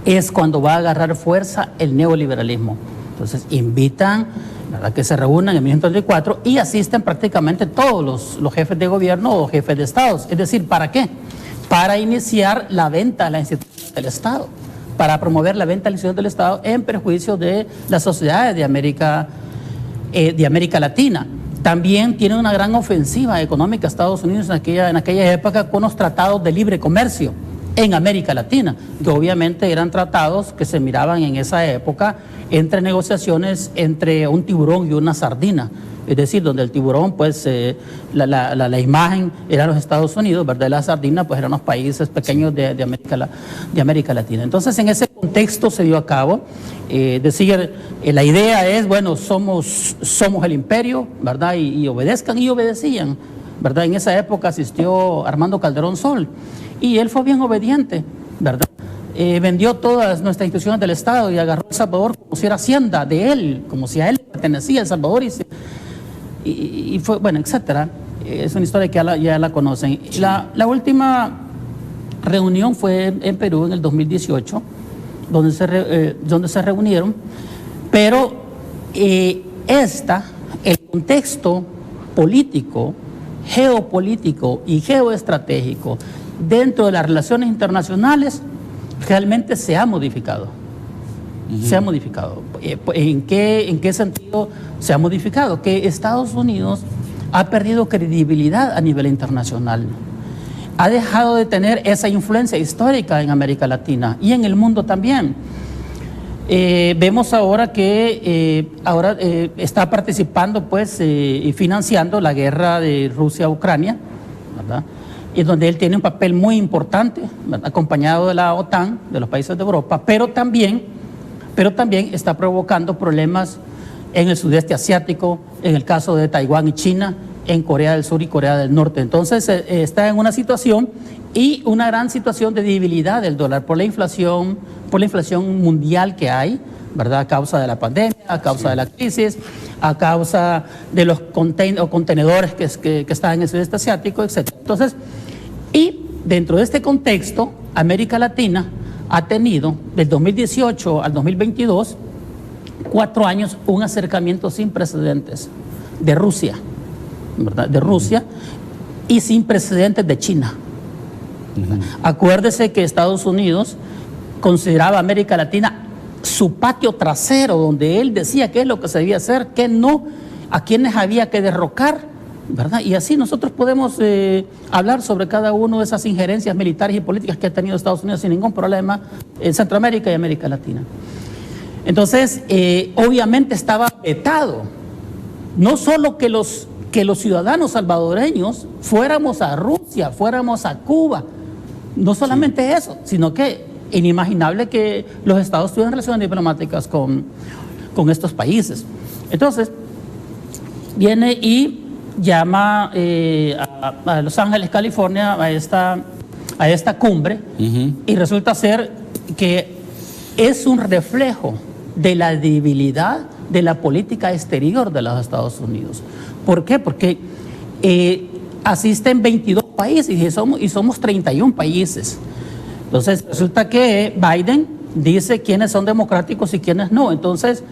es cuando va a agarrar fuerza el neoliberalismo. Entonces, invitan, ¿verdad?, que se reúnan en 1994 y asisten prácticamente todos los jefes de gobierno o jefes de estados. Es decir, ¿para qué? Para iniciar la venta a la institución del Estado, para promover la venta a la institución del Estado en perjuicio de las sociedades de América Latina. También tiene una gran ofensiva económica Estados Unidos en aquella época con los tratados de libre comercio en América Latina, que obviamente eran tratados que se miraban en esa época entre negociaciones entre un tiburón y una sardina. Es decir, donde el tiburón, pues, la imagen era los Estados Unidos, ¿verdad? La sardina, pues, eran los países pequeños de América Latina. Entonces, en ese contexto se dio a cabo. Decir, la idea es, bueno, somos el imperio, ¿verdad? Y obedezcan, y obedecían, ¿verdad? En esa época asistió Armando Calderón Sol, y él fue bien obediente, ¿verdad? Vendió todas nuestras instituciones del Estado y agarró El Salvador como si era hacienda de él, como si a él pertenecía El Salvador, y fue, bueno, etcétera. Es una historia que ya la conocen. La última reunión fue en Perú en el 2018, donde se reunieron, pero el contexto político, geopolítico y geoestratégico dentro de las relaciones internacionales realmente se ha modificado. Se ha modificado. ¿En qué sentido se ha modificado? Que Estados Unidos ha perdido credibilidad a nivel internacional. Ha dejado de tener esa influencia histórica en América Latina y en el mundo también. Vemos ahora que está participando, pues, y financiando la guerra de Rusia a Ucrania, ¿verdad? Y donde él tiene un papel muy importante, ¿verdad?, acompañado de la OTAN, de los países de Europa, pero también está provocando problemas en el sudeste asiático, en el caso de Taiwán y China, en Corea del Sur y Corea del Norte. Entonces está en una situación y una gran situación de debilidad del dólar por la inflación mundial que hay, ¿verdad? A causa de la pandemia, a causa de la crisis, a causa de los contenedores que están en el sudeste asiático, etc. Entonces, y dentro de este contexto, América Latina ha tenido, del 2018 al 2022, 4 años, un acercamiento sin precedentes de Rusia, ¿verdad? De Rusia, y sin precedentes de China. Acuérdese que Estados Unidos consideraba a América Latina su patio trasero, donde él decía qué es lo que se debía hacer, qué no, a quienes había que derrocar, ¿verdad? Y así nosotros podemos hablar sobre cada una de esas injerencias militares y políticas que ha tenido Estados Unidos sin ningún problema en Centroamérica y América Latina. Entonces, obviamente estaba vetado, no solo que los ciudadanos salvadoreños fuéramos a Rusia, fuéramos a Cuba, no solamente eso, sino que inimaginable que los estados tuvieran relaciones diplomáticas con estos países. Entonces, viene y llama a Los Ángeles, California, a esta cumbre, y resulta ser que es un reflejo de la debilidad de la política exterior de los Estados Unidos. ¿Por qué? Porque asisten 22 países y somos 31 países. Entonces resulta que Biden dice quiénes son democráticos y quiénes no. Entonces,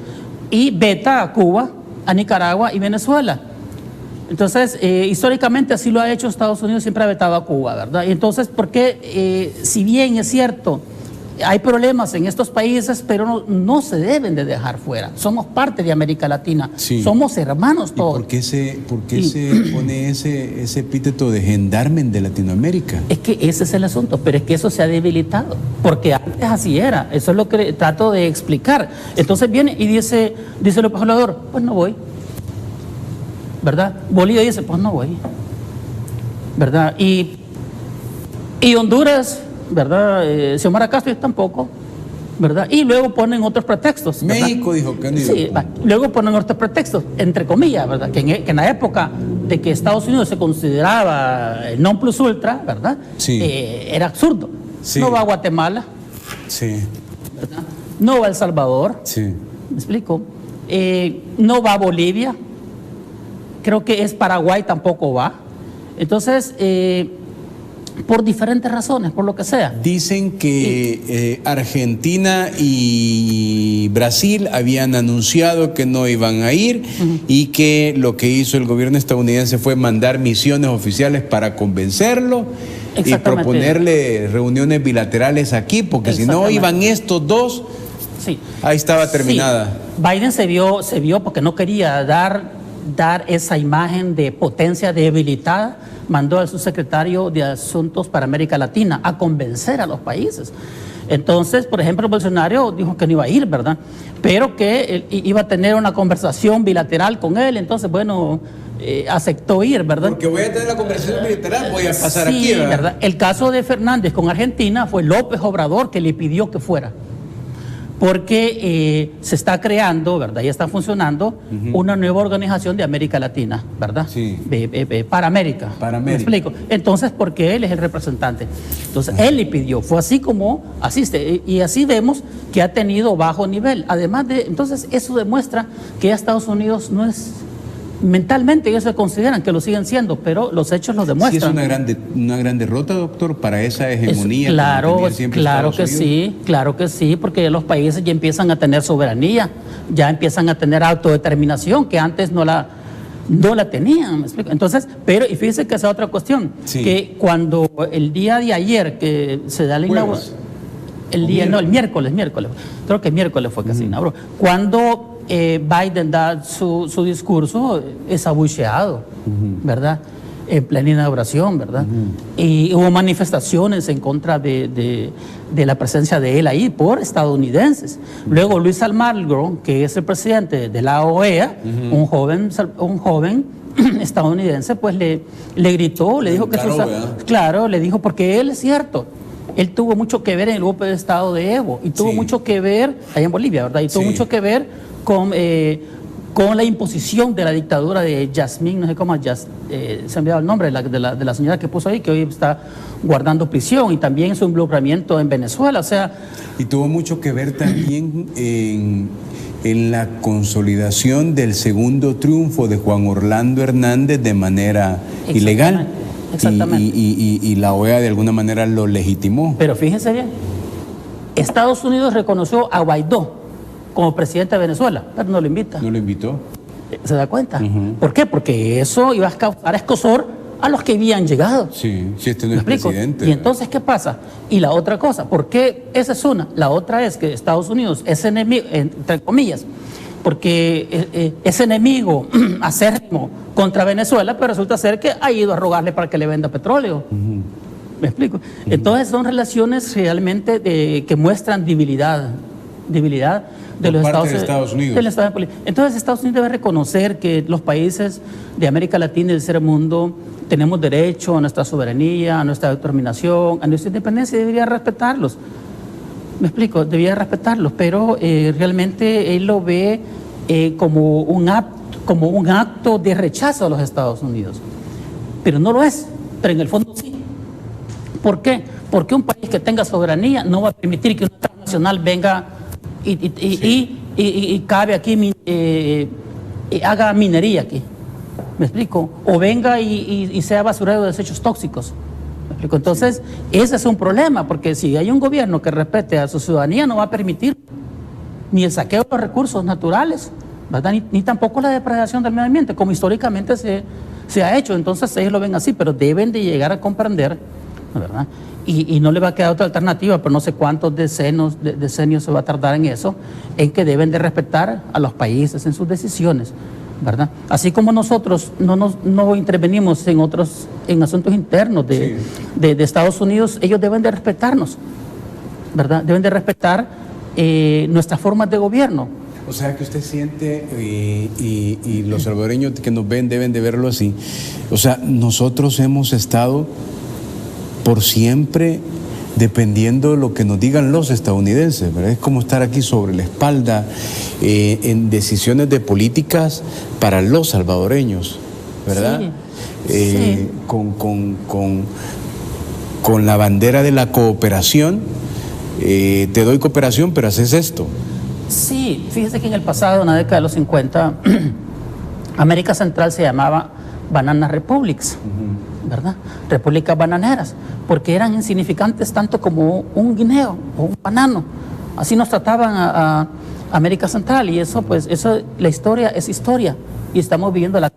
y veta a Cuba, a Nicaragua y Venezuela. Entonces, históricamente así lo ha hecho Estados Unidos, siempre ha vetado a Cuba, ¿verdad? Y entonces, ¿por qué? Si bien es cierto, hay problemas en estos países, pero no se deben de dejar fuera. Somos parte de América Latina, somos hermanos todos. ¿Y por qué se pone ese epíteto de gendarmen de Latinoamérica? Es que ese es el asunto, pero es que eso se ha debilitado, porque antes así era, eso es lo que trato de explicar. Entonces viene y dice López Obrador, pues no voy, ¿verdad? Bolivia dice, pues no voy, ¿verdad? Y Honduras, ¿verdad? Xiomara Castro tampoco, ¿verdad? Y luego ponen otros pretextos, ¿verdad? México dijo que no iba. Sí, luego ponen otros pretextos, entre comillas, ¿verdad? Que en la época de que Estados Unidos se consideraba el non plus ultra, ¿verdad? Sí. Era absurdo. Sí. No va a Guatemala, sí, ¿verdad? No va a El Salvador, sí. ¿Me explico? No va a Bolivia, creo que es Paraguay, tampoco va. Entonces, por diferentes razones, por lo que sea. Dicen que Argentina y Brasil habían anunciado que no iban a ir y que lo que hizo el gobierno estadounidense fue mandar misiones oficiales para convencerlo y proponerle reuniones bilaterales aquí, porque si no iban estos dos, ahí estaba terminada. Sí. Biden se vio porque no quería dar esa imagen de potencia debilitada, mandó al subsecretario de Asuntos para América Latina a convencer a los países. Entonces, por ejemplo, Bolsonaro dijo que no iba a ir, ¿verdad? Pero que iba a tener una conversación bilateral con él, entonces, bueno, aceptó ir, ¿verdad? Porque voy a tener la conversación bilateral, voy a pasar aquí, ¿verdad? El caso de Fernández con Argentina fue López Obrador que le pidió que fuera. Porque se está creando, ¿verdad? Ya está funcionando una nueva organización de América Latina, ¿verdad? Sí. Para América. ¿Me explico? Entonces, porque él es el representante. Entonces, él le pidió. Fue así como asiste. Y así vemos que ha tenido bajo nivel. Además de, entonces, eso demuestra que Estados Unidos no es... Mentalmente ellos se consideran que lo siguen siendo, pero los hechos lo demuestran. Sí, es una gran derrota, doctor, para esa hegemonía. Claro que sí, porque los países ya empiezan a tener soberanía, ya empiezan a tener autodeterminación, que antes no la tenían, ¿me explico? Entonces, pero, y fíjense que esa es otra cuestión, que cuando el día de ayer que se da la inauguración, el miércoles, creo que miércoles fue que se inauguró, cuando Biden da su discurso, es abucheado, ¿verdad? En plena inauguración, ¿verdad? Y hubo manifestaciones en contra de la presencia de él ahí por estadounidenses. Luego Luis Almagro, que es el presidente de la OEA, un joven estadounidense, pues le gritó, le dijo que le dijo, porque él es cierto. Él tuvo mucho que ver en el golpe de estado de Evo y tuvo mucho que ver, allá en Bolivia, ¿verdad? Y tuvo mucho que ver con con la imposición de la dictadura de Yasmín, no sé cómo, se me ha olvidado el nombre de la señora que puso ahí, que hoy está guardando prisión, y también su involucramiento en Venezuela, o sea... Y tuvo mucho que ver también en la consolidación del segundo triunfo de Juan Orlando Hernández de manera ilegal. Exactamente. Y la OEA de alguna manera lo legitimó. Pero fíjense bien, Estados Unidos reconoció a Guaidó como presidente de Venezuela, pero no lo invita. No lo invitó. ¿Se da cuenta? ¿Por qué? Porque eso iba a causar escosor a los que habían llegado. Sí, si este no es presidente. Y entonces, ¿qué pasa? Y la otra cosa, ¿por qué? Esa es una. La otra es que Estados Unidos es enemigo, entre comillas, porque es enemigo acérrimo contra Venezuela, pero resulta ser que ha ido a rogarle para que le venda petróleo. ¿Me explico? Entonces son relaciones realmente que muestran debilidad de los Estados Unidos. Entonces Estados Unidos debe reconocer que los países de América Latina y del tercer mundo tenemos derecho a nuestra soberanía, a nuestra determinación, a nuestra independencia, y debería respetarlos. Me explico, debería respetarlos, pero realmente él lo ve como un acto de rechazo a los Estados Unidos. Pero no lo es, pero en el fondo sí. ¿Por qué? Porque un país que tenga soberanía no va a permitir que una transnacional venga y cabe aquí, haga minería aquí. ¿Me explico? O venga y sea basurero de desechos tóxicos. ¿Me explico? Entonces, ese es un problema, porque si hay un gobierno que respete a su ciudadanía, no va a permitir ni el saqueo de los recursos naturales, ¿verdad? Ni tampoco la depredación del medio ambiente, como históricamente se ha hecho. Entonces, ellos lo ven así, pero deben de llegar a comprender, ¿verdad? Y no le va a quedar otra alternativa, pero no sé cuántos decenios se va a tardar en eso, en que deben de respetar a los países en sus decisiones, ¿verdad? Así como nosotros no intervenimos en asuntos internos de Estados Unidos, ellos deben de respetarnos, ¿verdad? Deben de respetar nuestras formas de gobierno. O sea que usted siente, y los salvadoreños que nos ven deben de verlo así, o sea, nosotros hemos estado por siempre dependiendo de lo que nos digan los estadounidenses, ¿verdad? Es como estar aquí sobre la espalda en decisiones de políticas para los salvadoreños, ¿verdad? Sí. Con la bandera de la cooperación, te doy cooperación, pero haces esto. Sí, fíjese que en el pasado, en la década de los 50, América Central se llamaba Banana Republics, ¿verdad? Repúblicas bananeras, porque eran insignificantes tanto como un guineo o un banano. Así nos trataban a América Central, y eso, pues, la historia es historia, y estamos viviendo la...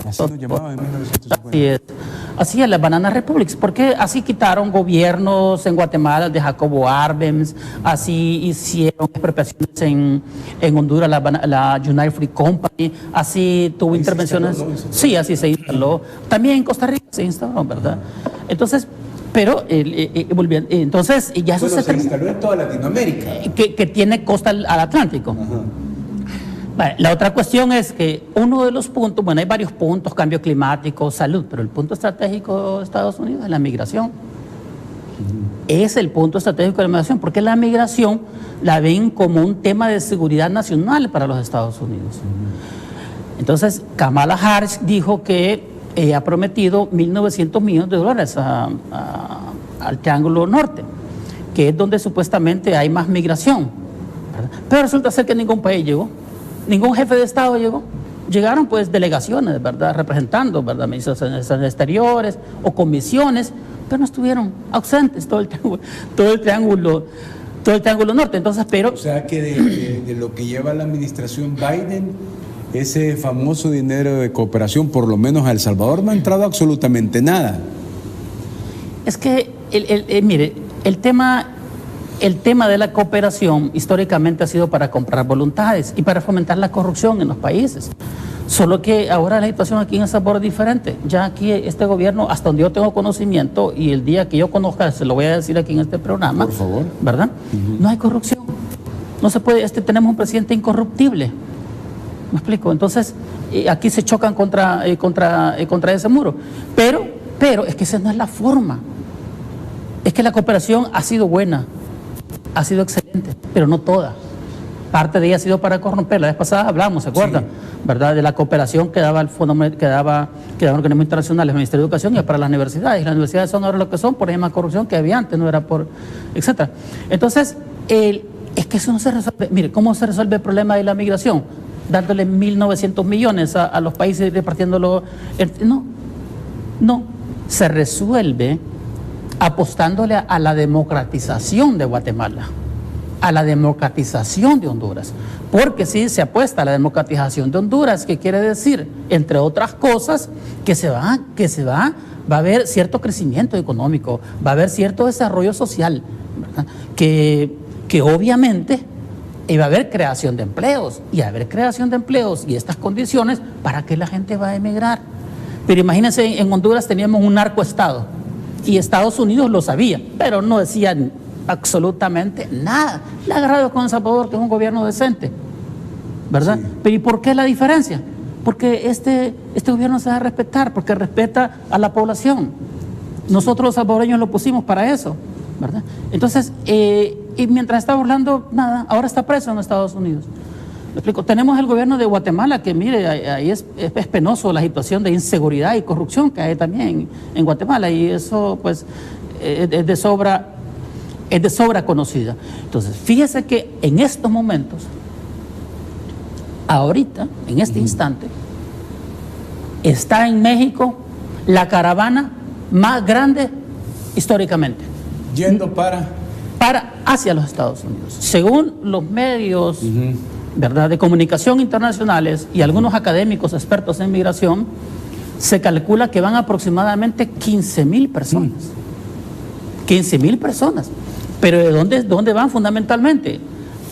Así nos llamaban en 1950. Así es, las Banana Republics, porque así quitaron gobiernos en Guatemala de Jacobo Arbenz, así hicieron expropiaciones en Honduras, la United Free Company, así tuvo intervenciones. Sí, así se instaló. También en Costa Rica se instaló, ¿verdad? Entonces, pero volviendo, entonces ya eso se instaló en toda Latinoamérica. Que tiene costa al Atlántico. Ajá. Vale, la otra cuestión es que uno de los puntos, bueno, hay varios puntos, cambio climático, salud, pero el punto estratégico de Estados Unidos es la migración. Es el punto estratégico de la migración, porque la migración la ven como un tema de seguridad nacional para los Estados Unidos. Entonces, Kamala Harris dijo que ha prometido $1.900 millones al Triángulo Norte, que es donde supuestamente hay más migración, ¿verdad? Pero resulta ser que ningún país llegó. Ningún jefe de Estado llegó. Llegaron pues delegaciones, ¿verdad? Representando, ¿verdad? Ministros exteriores o comisiones, pero no estuvieron, ausentes todo el triángulo norte. Entonces, pero... O sea que de lo que lleva la administración Biden, ese famoso dinero de cooperación, por lo menos a El Salvador, no ha entrado absolutamente nada. Es que, mire, el tema de la cooperación históricamente ha sido para comprar voluntades y para fomentar la corrupción en los países. Solo que ahora la situación aquí en El Salvador es diferente. Ya aquí este gobierno, hasta donde yo tengo conocimiento, y el día que yo conozca, se lo voy a decir aquí en este programa, por favor, ¿verdad? No hay corrupción. No se puede, tenemos un presidente incorruptible. ¿Me explico? Entonces, aquí se chocan contra ese muro. Pero es que esa no es la forma. Es que la cooperación ha sido buena, ha sido excelente, pero no toda. Parte de ella ha sido para corromper. La vez pasada hablamos, ¿se acuerdan? Sí. ¿Verdad? De la cooperación que daba el Fondo, que daba organismos internacionales, el Ministerio de Educación y para las universidades. Y las universidades son ahora lo que son por la misma corrupción que había antes, no era por, etcétera. Entonces, es que eso no se resuelve. Mire, ¿cómo se resuelve el problema de la migración? Dándole 1.900 millones a los países y repartiéndolo. No. Se resuelve apostándole a la democratización de Guatemala, a la democratización de Honduras. Porque si se apuesta a la democratización de Honduras, ¿qué quiere decir? Entre otras cosas, que va a haber cierto crecimiento económico, va a haber cierto desarrollo social, ¿verdad? Que obviamente va a haber creación de empleos, y a haber creación de empleos y estas condiciones, ¿para qué la gente va a emigrar? Pero imagínense, en Honduras teníamos un narcoestado, y Estados Unidos lo sabía, pero no decían absolutamente nada. Le ha agarrado con El Salvador, que es un gobierno decente, ¿verdad? Sí. Pero ¿y por qué la diferencia? Porque este gobierno se va a respetar, porque respeta a la población. Nosotros los salvadoreños lo pusimos para eso, ¿verdad? Entonces, y mientras estaba hablando, nada, ahora está preso en Estados Unidos. ¿Me explico? Tenemos el gobierno de Guatemala, que mire, ahí es penoso la situación de inseguridad y corrupción que hay también en Guatemala, y eso pues es de sobra conocida. Entonces, fíjese que en estos momentos, ahorita, en este instante, está en México la caravana más grande históricamente. Yendo para hacia los Estados Unidos. Según los medios, ¿verdad?, de comunicación internacionales y algunos académicos expertos en migración, se calcula que van aproximadamente 15,000 personas. 15,000 personas. Pero ¿de dónde van fundamentalmente?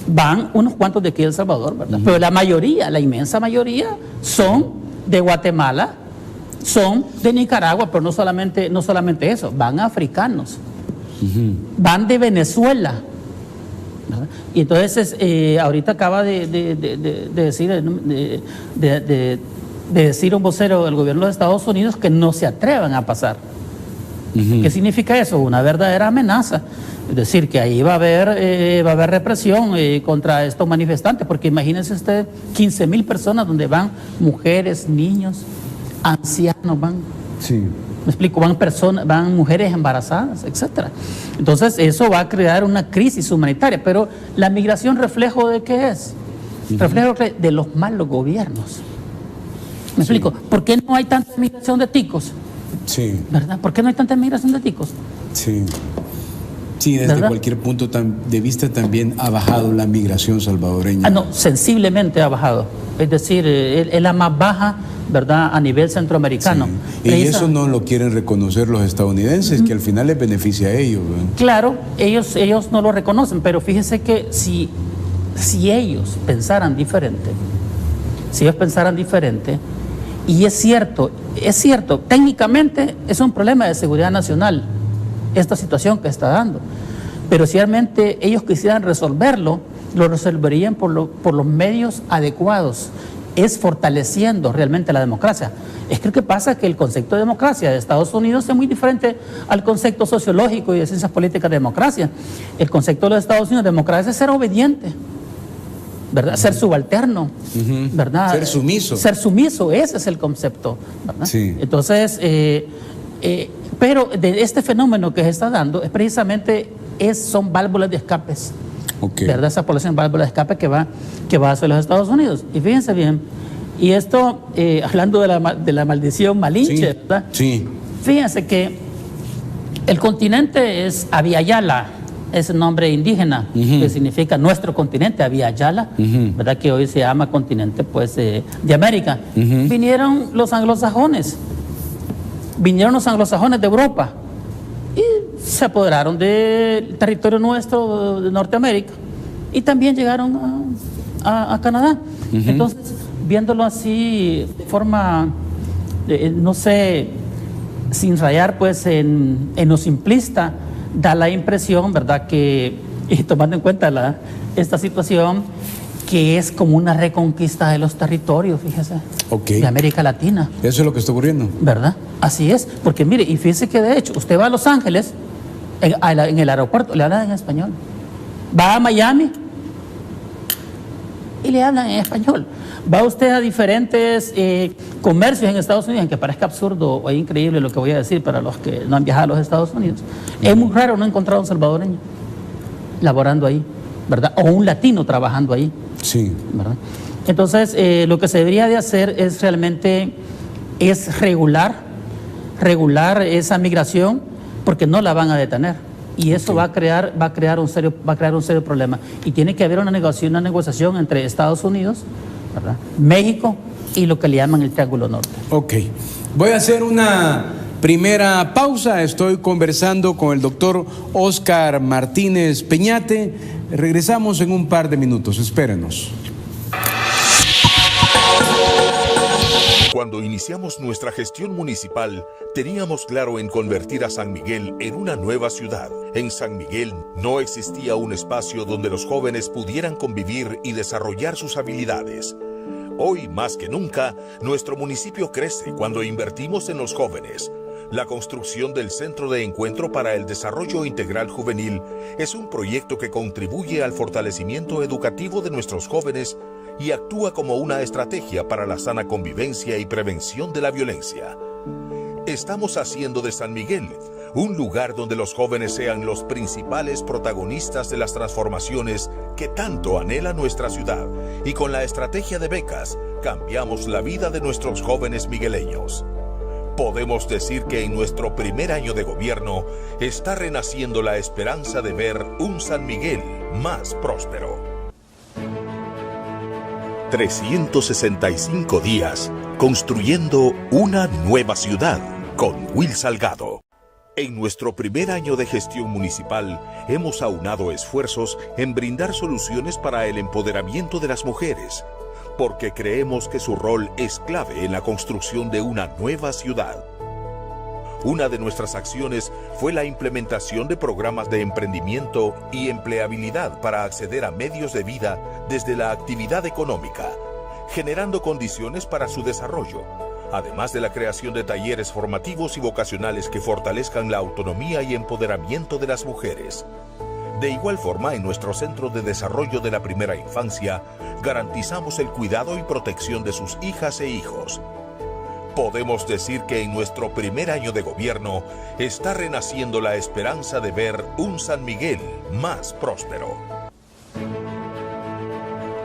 Van unos cuantos de aquí de El Salvador, ¿verdad? Pero la mayoría, la inmensa mayoría, son de Guatemala, son de Nicaragua, pero no solamente eso, van africanos, van de Venezuela, ¿verdad? Y entonces, ahorita acaba de decir un vocero del gobierno de Estados Unidos que no se atrevan a pasar. ¿Qué significa eso? Una verdadera amenaza. Es decir, que ahí va a haber represión contra estos manifestantes, porque imagínense usted 15,000 personas donde van mujeres, niños, ancianos, van. Sí. Me explico, van mujeres embarazadas, etcétera. Entonces, eso va a crear una crisis humanitaria. Pero la migración, ¿reflejo de qué es? Reflejo de los malos gobiernos. Me explico, ¿por qué no hay tanta migración de ticos? Sí. ¿Verdad? ¿Por qué no hay tanta migración de ticos? Sí. Sí, desde ¿verdad? Cualquier punto de vista también ha bajado la migración salvadoreña. No, sensiblemente ha bajado. Es decir, es la más baja, ¿verdad?, a nivel centroamericano. Sí. Y eso no lo quieren reconocer los estadounidenses, que al final les beneficia a ellos, ¿verdad? Claro, ellos no lo reconocen, pero fíjense que si ellos pensaran diferente, y es cierto, técnicamente es un problema de seguridad nacional, esta situación que está dando, pero si realmente ellos quisieran resolverlo, lo resolverían por los medios adecuados, es fortaleciendo realmente la democracia. Es que lo que pasa es que el concepto de democracia de Estados Unidos es muy diferente al concepto sociológico y de ciencias políticas de democracia. El concepto de los Estados Unidos de democracia es ser obediente, ¿verdad? Ser subalterno, ¿verdad? Ser sumiso, ese es el concepto, ¿verdad? Sí. Entonces, pero de este fenómeno que se está dando es precisamente son válvulas de escapes, ¿verdad? Esa población válvulas de escape que va hacia los Estados Unidos. Y fíjense bien, y esto, hablando de la maldición malinche, ¿verdad? Sí. Fíjense que el continente es Abya-Yala, es el nombre indígena, que significa nuestro continente, Abya-Yala, ¿verdad? Que hoy se llama continente, pues, de América. Vinieron los anglosajones de Europa y se apoderaron del territorio nuestro de Norteamérica y también llegaron a Canadá. Entonces, viéndolo así de forma, no sé, sin rayar pues en lo simplista, da la impresión, ¿verdad?, que, y tomando en cuenta esta situación, que es como una reconquista de los territorios, fíjese, de América Latina. Eso es lo que está ocurriendo. ¿Verdad? Así es, porque mire, y fíjese que de hecho, usted va a Los Ángeles, en el aeropuerto, le hablan en español. Va a Miami, y le hablan en español. Va usted a diferentes comercios en Estados Unidos, aunque parezca absurdo o increíble lo que voy a decir para los que no han viajado a los Estados Unidos. Es muy raro no encontrar a un salvadoreño laborando ahí, ¿verdad? O un latino trabajando ahí. Sí. ¿Verdad? Entonces, lo que se debería de hacer es realmente regular esa migración, porque no la van a detener. Y eso va a crear un serio problema. Y tiene que haber una negociación entre Estados Unidos, ¿verdad?, México y lo que le llaman el Triángulo Norte. Ok. Voy a hacer una primera pausa. Estoy conversando con el doctor Óscar Martínez Peñate. Regresamos en un par de minutos. Espérenos. Cuando iniciamos nuestra gestión municipal, teníamos claro en convertir a San Miguel en una nueva ciudad. En San Miguel no existía un espacio donde los jóvenes pudieran convivir y desarrollar sus habilidades. Hoy, más que nunca, nuestro municipio crece cuando invertimos en los jóvenes. La construcción del Centro de Encuentro para el Desarrollo Integral Juvenil es un proyecto que contribuye al fortalecimiento educativo de nuestros jóvenes y actúa como una estrategia para la sana convivencia y prevención de la violencia. Estamos haciendo de San Miguel un lugar donde los jóvenes sean los principales protagonistas de las transformaciones que tanto anhela nuestra ciudad, y con la estrategia de becas cambiamos la vida de nuestros jóvenes migueleños. Podemos decir que en nuestro primer año de gobierno está renaciendo la esperanza de ver un San Miguel más próspero. 365 días construyendo una nueva ciudad con Will Salgado. En nuestro primer año de gestión municipal hemos aunado esfuerzos en brindar soluciones para el empoderamiento de las mujeres, porque creemos que su rol es clave en la construcción de una nueva ciudad. Una de nuestras acciones fue la implementación de programas de emprendimiento y empleabilidad para acceder a medios de vida desde la actividad económica, generando condiciones para su desarrollo, además de la creación de talleres formativos y vocacionales que fortalezcan la autonomía y empoderamiento de las mujeres. De igual forma, en nuestro Centro de Desarrollo de la Primera Infancia, garantizamos el cuidado y protección de sus hijas e hijos. Podemos decir que en nuestro primer año de gobierno está renaciendo la esperanza de ver un San Miguel más próspero.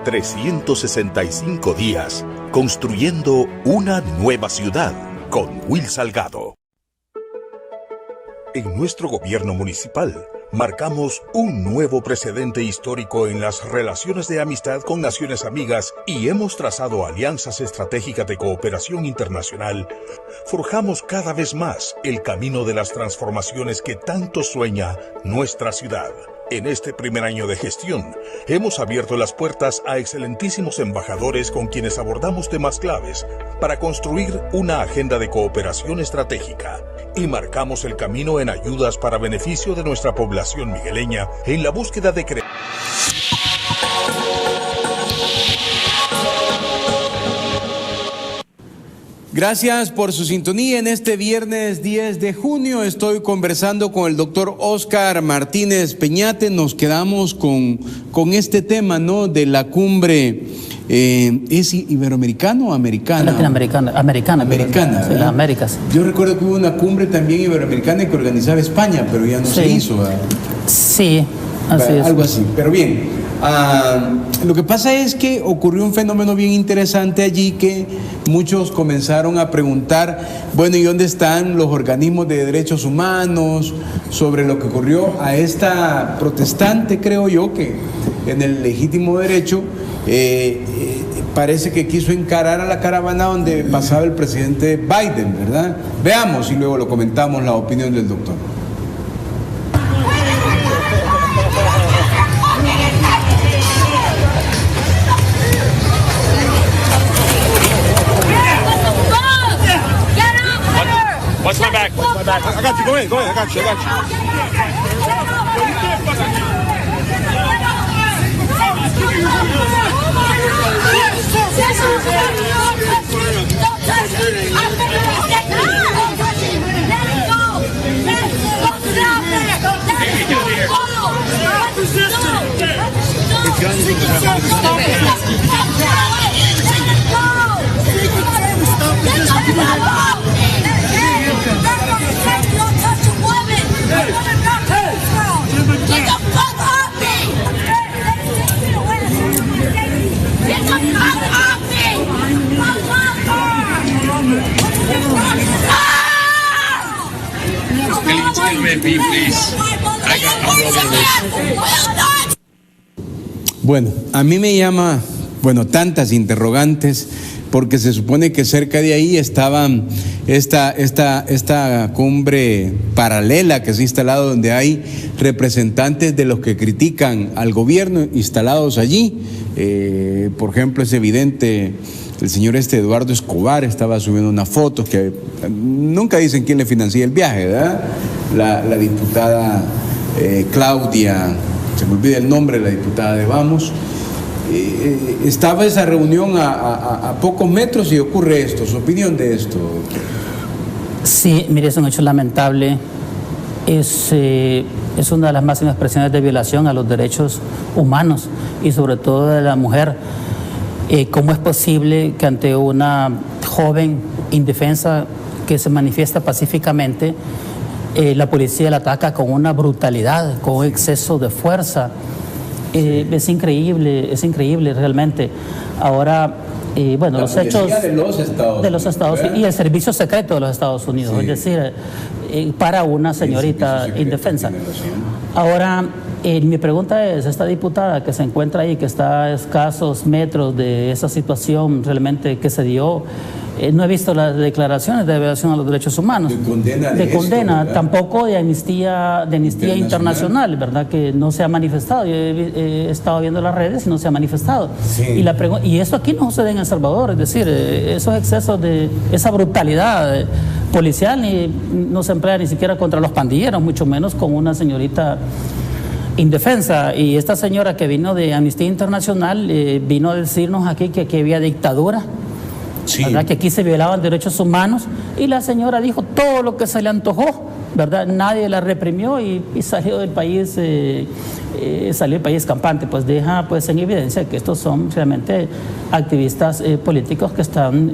365 días construyendo una nueva ciudad con Will Salgado. En nuestro gobierno municipal marcamos un nuevo precedente histórico en las relaciones de amistad con naciones amigas y hemos trazado alianzas estratégicas de cooperación internacional. Forjamos cada vez más el camino de las transformaciones que tanto sueña nuestra ciudad. En este primer año de gestión, hemos abierto las puertas a excelentísimos embajadores con quienes abordamos temas claves para construir una agenda de cooperación estratégica y marcamos el camino en ayudas para beneficio de nuestra población migueleña en la búsqueda de crear. Gracias por su sintonía. En este viernes 10 de junio estoy conversando con el doctor Óscar Martínez Peñate. Nos quedamos con este tema, ¿no?, de la cumbre. ¿Es iberoamericano o americana? Latinoamericana. Americana. Sí, las Américas. Yo recuerdo que hubo una cumbre también iberoamericana que organizaba España, pero ya no se hizo, ¿verdad? Sí, así es. Algo así, pero bien. Lo que pasa es que ocurrió un fenómeno bien interesante allí, que muchos comenzaron a preguntar, bueno, ¿y dónde están los organismos de derechos humanos sobre lo que ocurrió a esta protestante, creo yo, que en el legítimo derecho parece que quiso encarar a la caravana donde pasaba el presidente Biden, ¿verdad? Veamos y luego lo comentamos, la opinión del doctor. Watch my back. Watch my back. I got you. Go ahead. I got you. Bueno, a mí me llama, tantas interrogantes, porque se supone que cerca de ahí estaba esta cumbre paralela que se ha instalado, donde hay representantes de los que critican al gobierno instalados allí. Por ejemplo, es evidente, el señor Eduardo Escobar estaba subiendo una foto que nunca dicen quién le financia el viaje, ¿verdad? La diputada Claudia, se me olvida el nombre, la diputada de Vamos. Estaba esa reunión a pocos metros y ocurre esto. ¿Su opinión de esto? Sí, mire, es un hecho lamentable. Es una de las máximas expresiones de violación a los derechos humanos y sobre todo de la mujer. ¿Cómo es posible que ante una joven indefensa que se manifiesta pacíficamente, la policía la ataca con una brutalidad, con un exceso de fuerza? Es increíble realmente. Ahora, los hechos de los Estados Unidos y el servicio secreto de los Estados Unidos, es decir, para una señorita indefensa. Ahora, mi pregunta es, esta diputada que se encuentra ahí, que está a escasos metros de esa situación realmente que se dio, no he visto las declaraciones de violación a los derechos humanos, de condena, tampoco de Amnistía Internacional, ¿verdad? Que no se ha manifestado. Yo he estado viendo las redes y no se ha manifestado. Sí. Y esto aquí no sucede en El Salvador, es decir, esos excesos de esa brutalidad policial no se emplea ni siquiera contra los pandilleros, mucho menos con una señorita indefensa. Y esta señora que vino de Amnistía Internacional vino a decirnos aquí que aquí había dictadura. Sí. ¿Verdad? Que aquí se violaban derechos humanos, y la señora dijo todo lo que se le antojó, ¿verdad? Nadie la reprimió y salió del país, campante. Pues deja en evidencia que estos son realmente activistas políticos que están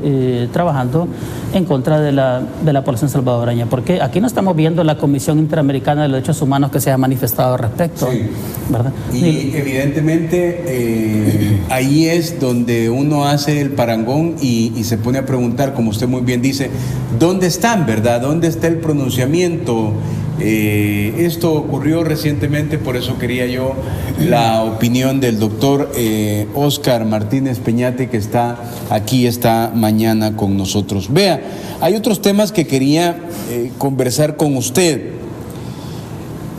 trabajando en contra de la población salvadoreña, porque aquí no estamos viendo la Comisión Interamericana de los Derechos Humanos que se ha manifestado al respecto, sí, ¿verdad? Y evidentemente ahí es donde uno hace el parangón y se pone a preguntar, como usted muy bien dice, ¿dónde están, verdad? ¿Dónde está el pronunciamiento? Esto ocurrió recientemente, por eso quería yo la opinión del doctor Óscar Martínez Peñate, que está aquí esta mañana con nosotros. Vea, hay otros temas que quería conversar con usted.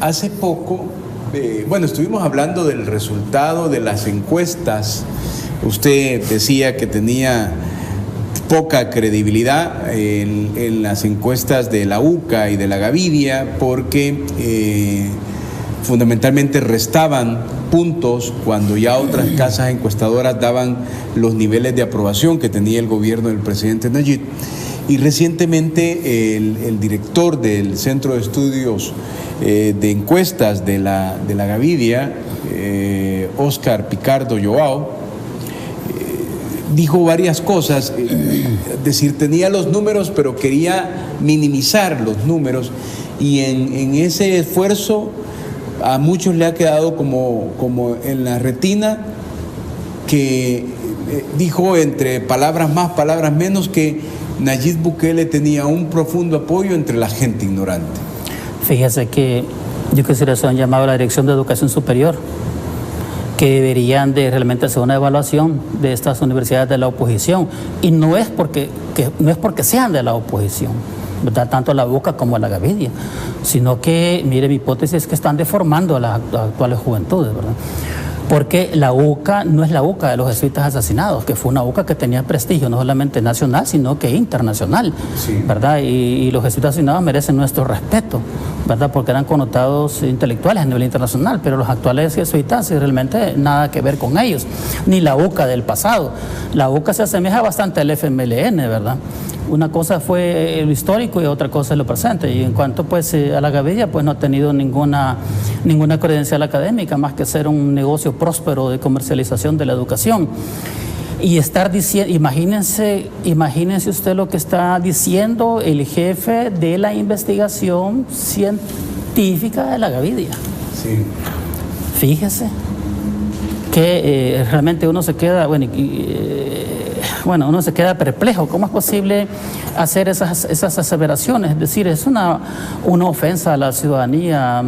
Hace poco, estuvimos hablando del resultado de las encuestas. Usted decía que tenía poca credibilidad en las encuestas de la UCA y de la Gavidia, porque fundamentalmente restaban puntos cuando ya otras casas encuestadoras daban los niveles de aprobación que tenía el gobierno del presidente Nayib. Y recientemente el director del Centro de Estudios de Encuestas de la Gavidia, Óscar Picardo Joao, dijo varias cosas, es decir, tenía los números, pero quería minimizar los números, y en ese esfuerzo a muchos le ha quedado como en la retina, que dijo, entre palabras más, palabras menos, que Nayib Bukele tenía un profundo apoyo entre la gente ignorante. Fíjese que yo quisiera hacer un llamado a la Dirección de Educación Superior, que deberían de realmente hacer una evaluación de estas universidades de la oposición, y no es porque sean de la oposición, ¿verdad? Tanto la UCA como la Gavidia, sino que, mire, mi hipótesis es que están deformando a las actuales juventudes, ¿verdad? Porque la UCA no es la UCA de los jesuitas asesinados, que fue una UCA que tenía prestigio no solamente nacional, sino que internacional, sí, ¿verdad? Y los jesuitas asesinados merecen nuestro respeto, ¿verdad? Porque eran connotados intelectuales a nivel internacional, pero los actuales jesuitas realmente nada que ver con ellos, ni la UCA del pasado. La UCA se asemeja bastante al FMLN, ¿verdad? Una cosa fue lo histórico y otra cosa es lo presente. Y en cuanto a la Gavidia, no ha tenido ninguna credencial académica, más que ser un negocio próspero de comercialización de la educación. Y estar diciendo, imagínense usted lo que está diciendo el jefe de la investigación científica de la Gavidia. Sí. Fíjese que realmente uno se queda, bueno, uno se queda perplejo. ¿Cómo es posible hacer esas aseveraciones? Es decir, es una ofensa a la ciudadanía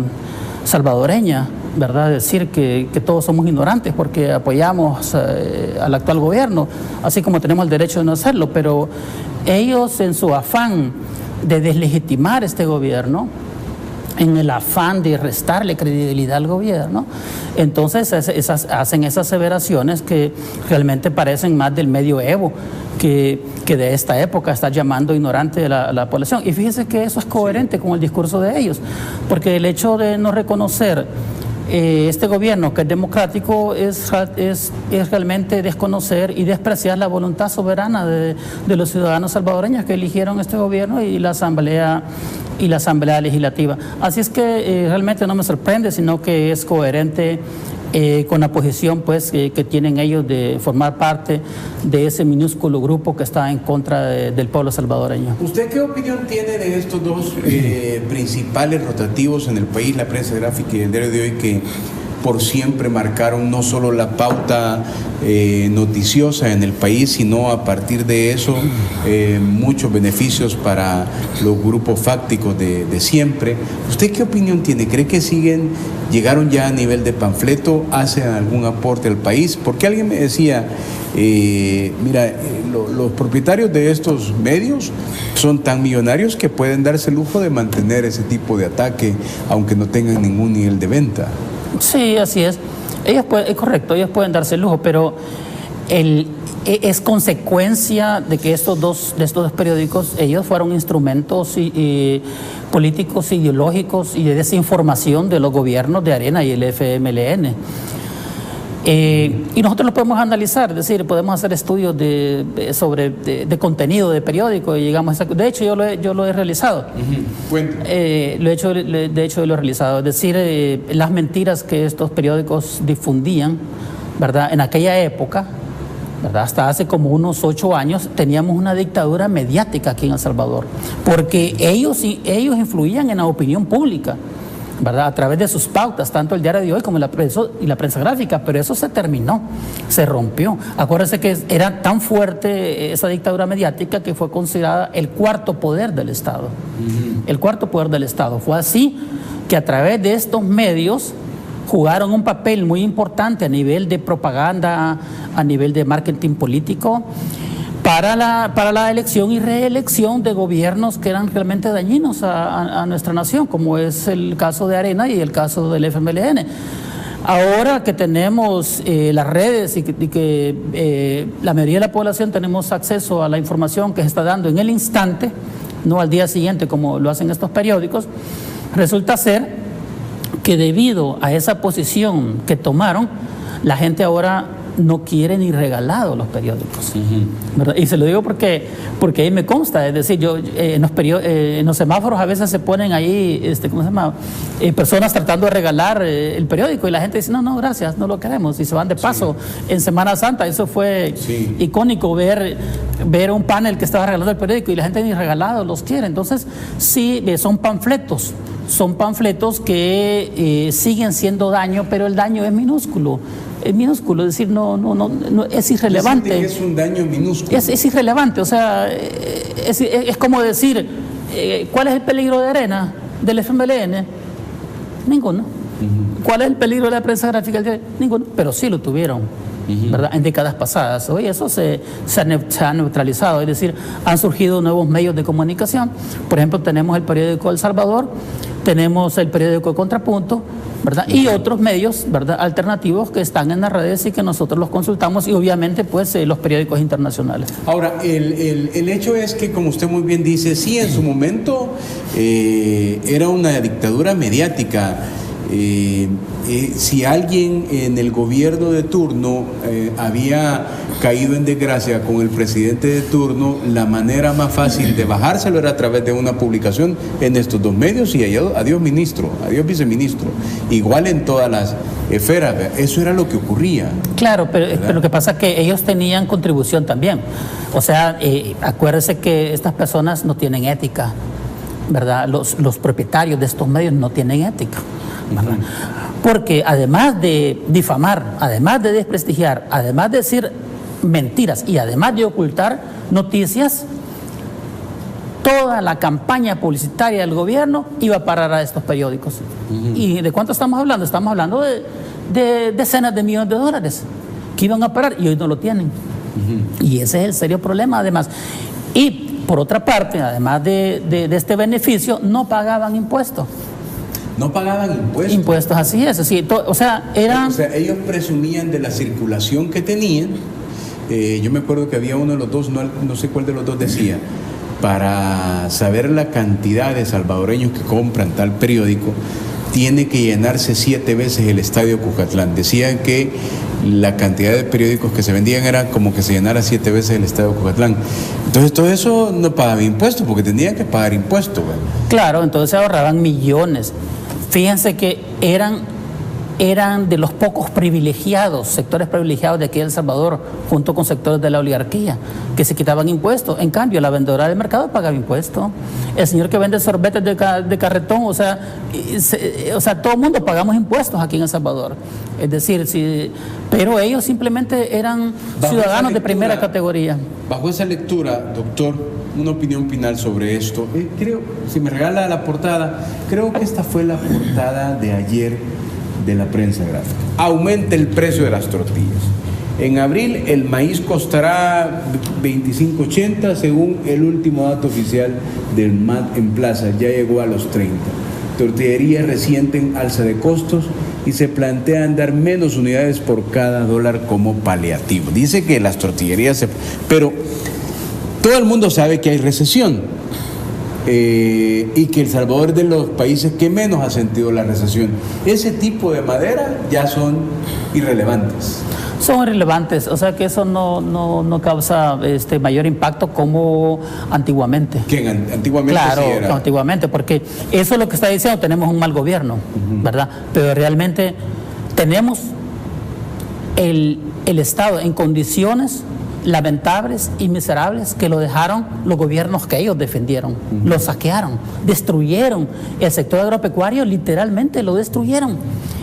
salvadoreña, ¿verdad? Decir que todos somos ignorantes porque apoyamos al actual gobierno, así como tenemos el derecho de no hacerlo, pero ellos, en su afán de deslegitimar este gobierno, en el afán de restarle credibilidad al gobierno, entonces hacen esas aseveraciones que realmente parecen más del medioevo que de esta época, está llamando ignorante a la población. Y fíjese que eso es coherente con el discurso de ellos, porque el hecho de no reconocer este gobierno que es democrático es realmente desconocer y despreciar la voluntad soberana de los ciudadanos salvadoreños que eligieron este gobierno y la asamblea legislativa. Así es que realmente no me sorprende, sino que es coherente con la posición pues que tienen ellos de formar parte de ese minúsculo grupo que está en contra del pueblo salvadoreño. ¿Usted qué opinión tiene de estos dos principales rotativos en el país, la prensa gráfica y el diario de hoy, que por siempre marcaron no solo la pauta noticiosa en el país, sino a partir de eso muchos beneficios para los grupos fácticos de siempre? ¿Usted qué opinión tiene? ¿Cree que llegaron ya a nivel de panfleto, hacen algún aporte al país? Porque alguien me decía, mira, los propietarios de estos medios son tan millonarios que pueden darse el lujo de mantener ese tipo de ataque, aunque no tengan ningún nivel de venta. Sí, así es. Es correcto, ellos pueden darse el lujo, pero es consecuencia de que estos dos periódicos, ellos fueron instrumentos políticos, ideológicos y de desinformación de los gobiernos de Arena y el FMLN. Y nosotros lo podemos analizar, es decir, podemos hacer estudios de contenido de periódico y llegamos a... De hecho, yo lo he realizado. De hecho, yo lo he realizado. Es decir, las mentiras que estos periódicos difundían, ¿verdad? En aquella época, ¿verdad? Hasta hace como unos 8 años, teníamos una dictadura mediática aquí en El Salvador, porque ellos influían en la opinión pública, ¿verdad? A través de sus pautas, tanto el diario de hoy como la prensa gráfica, pero eso se terminó, se rompió. Acuérdense que era tan fuerte esa dictadura mediática que fue considerada el cuarto poder del Estado. El cuarto poder del Estado. Fue así que a través de estos medios jugaron un papel muy importante a nivel de propaganda, a nivel de marketing político, para la elección y reelección de gobiernos que eran realmente dañinos a nuestra nación, como es el caso de Arena y el caso del FMLN. Ahora que tenemos las redes y que la mayoría de la población tenemos acceso a la información que se está dando en el instante, no al día siguiente como lo hacen estos periódicos, resulta ser que debido a esa posición que tomaron, la gente ahora no quiere ni regalado los periódicos, ¿verdad? Y se lo digo porque ahí me consta, es decir, yo en los semáforos a veces se ponen ahí, ¿cómo se llama? Personas tratando de regalar el periódico y la gente dice, no, gracias, no lo queremos, y se van de paso. En Semana Santa eso fue icónico, ver un panel que estaba regalando el periódico y la gente ni regalado los quiere. Entonces sí, son panfletos que siguen siendo daño, pero el daño es minúsculo. Es minúsculo, es decir, no es irrelevante. Es un daño minúsculo. Es irrelevante, o sea, es como decir, ¿cuál es el peligro de Arena, del FMLN? Ninguno. ¿Cuál es el peligro de la prensa gráfica? Ninguno, pero sí lo tuvieron, ¿verdad? En décadas pasadas. Hoy eso se ha neutralizado, es decir, han surgido nuevos medios de comunicación. Por ejemplo, tenemos el periódico El Salvador, tenemos el periódico Contrapunto, ¿verdad? Y otros medios, ¿verdad?, alternativos que están en las redes y que nosotros los consultamos, y obviamente pues los periódicos internacionales. Ahora, el hecho es que, como usted muy bien dice, sí, en su momento era una dictadura mediática. Si alguien en el gobierno de turno había caído en desgracia con el presidente de turno, la manera más fácil de bajárselo era a través de una publicación en estos dos medios y adiós ministro, adiós viceministro, igual en todas las esferas. Eso era lo que ocurría. Claro, pero lo que pasa es que ellos tenían contribución también. O sea, acuérdese que estas personas no tienen ética, ¿verdad? Los propietarios de estos medios no tienen ética, ¿verdad? Porque además de difamar, además de desprestigiar, además de decir mentiras y además de ocultar noticias, toda la campaña publicitaria del gobierno iba a parar a estos periódicos. ¿Y de cuánto estamos hablando? Estamos hablando de decenas de millones de dólares que iban a parar y hoy no lo tienen. Y ese es el serio problema, además. Y por otra parte, además de este beneficio, no pagaban impuestos. No pagaban impuestos. Impuestos, así es. Así, o sea, ellos presumían de la circulación que tenían. Yo me acuerdo que había uno de los dos, no sé cuál de los dos decía, para saber la cantidad de salvadoreños que compran tal periódico, tiene que llenarse 7 veces el estadio Cucatlán. Decían que la cantidad de periódicos que se vendían era como que se llenara 7 veces el estadio Cucatlán. Entonces todo eso no pagaba impuestos, porque tenían que pagar impuestos. ¿Verdad? Claro, entonces se ahorraban millones. Fíjense que eran de los pocos privilegiados, sectores privilegiados de aquí de El Salvador, junto con sectores de la oligarquía, que se quitaban impuestos. En cambio, la vendedora del mercado pagaba impuestos. El señor que vende sorbetes de carretón, o sea, todo el mundo pagamos impuestos aquí en El Salvador. Es decir, pero ellos simplemente eran ciudadanos de primera categoría. Bajo esa lectura, doctor, una opinión final sobre esto. Creo, si me regala la portada, creo que esta fue la portada de ayer de la prensa gráfica. Aumenta el precio de las tortillas. En abril el maíz costará 25.80 según el último dato oficial del MAT en plaza, ya llegó a los 30. Tortillerías resienten alza de costos y se plantean dar menos unidades por cada dólar como paliativo. Dice que las tortillerías pero todo el mundo sabe que hay recesión. Y que El Salvador es de los países que menos ha sentido la recesión. Ese tipo de madera ya son irrelevantes. Son irrelevantes, o sea que eso no causa mayor impacto como antiguamente. ¿Quién? Antiguamente claro, sí era. Antiguamente, porque eso es lo que está diciendo, tenemos un mal gobierno, ¿verdad? Pero realmente tenemos el Estado en condiciones lamentables y miserables que lo dejaron los gobiernos que ellos defendieron, lo saquearon, destruyeron el sector agropecuario, literalmente lo destruyeron.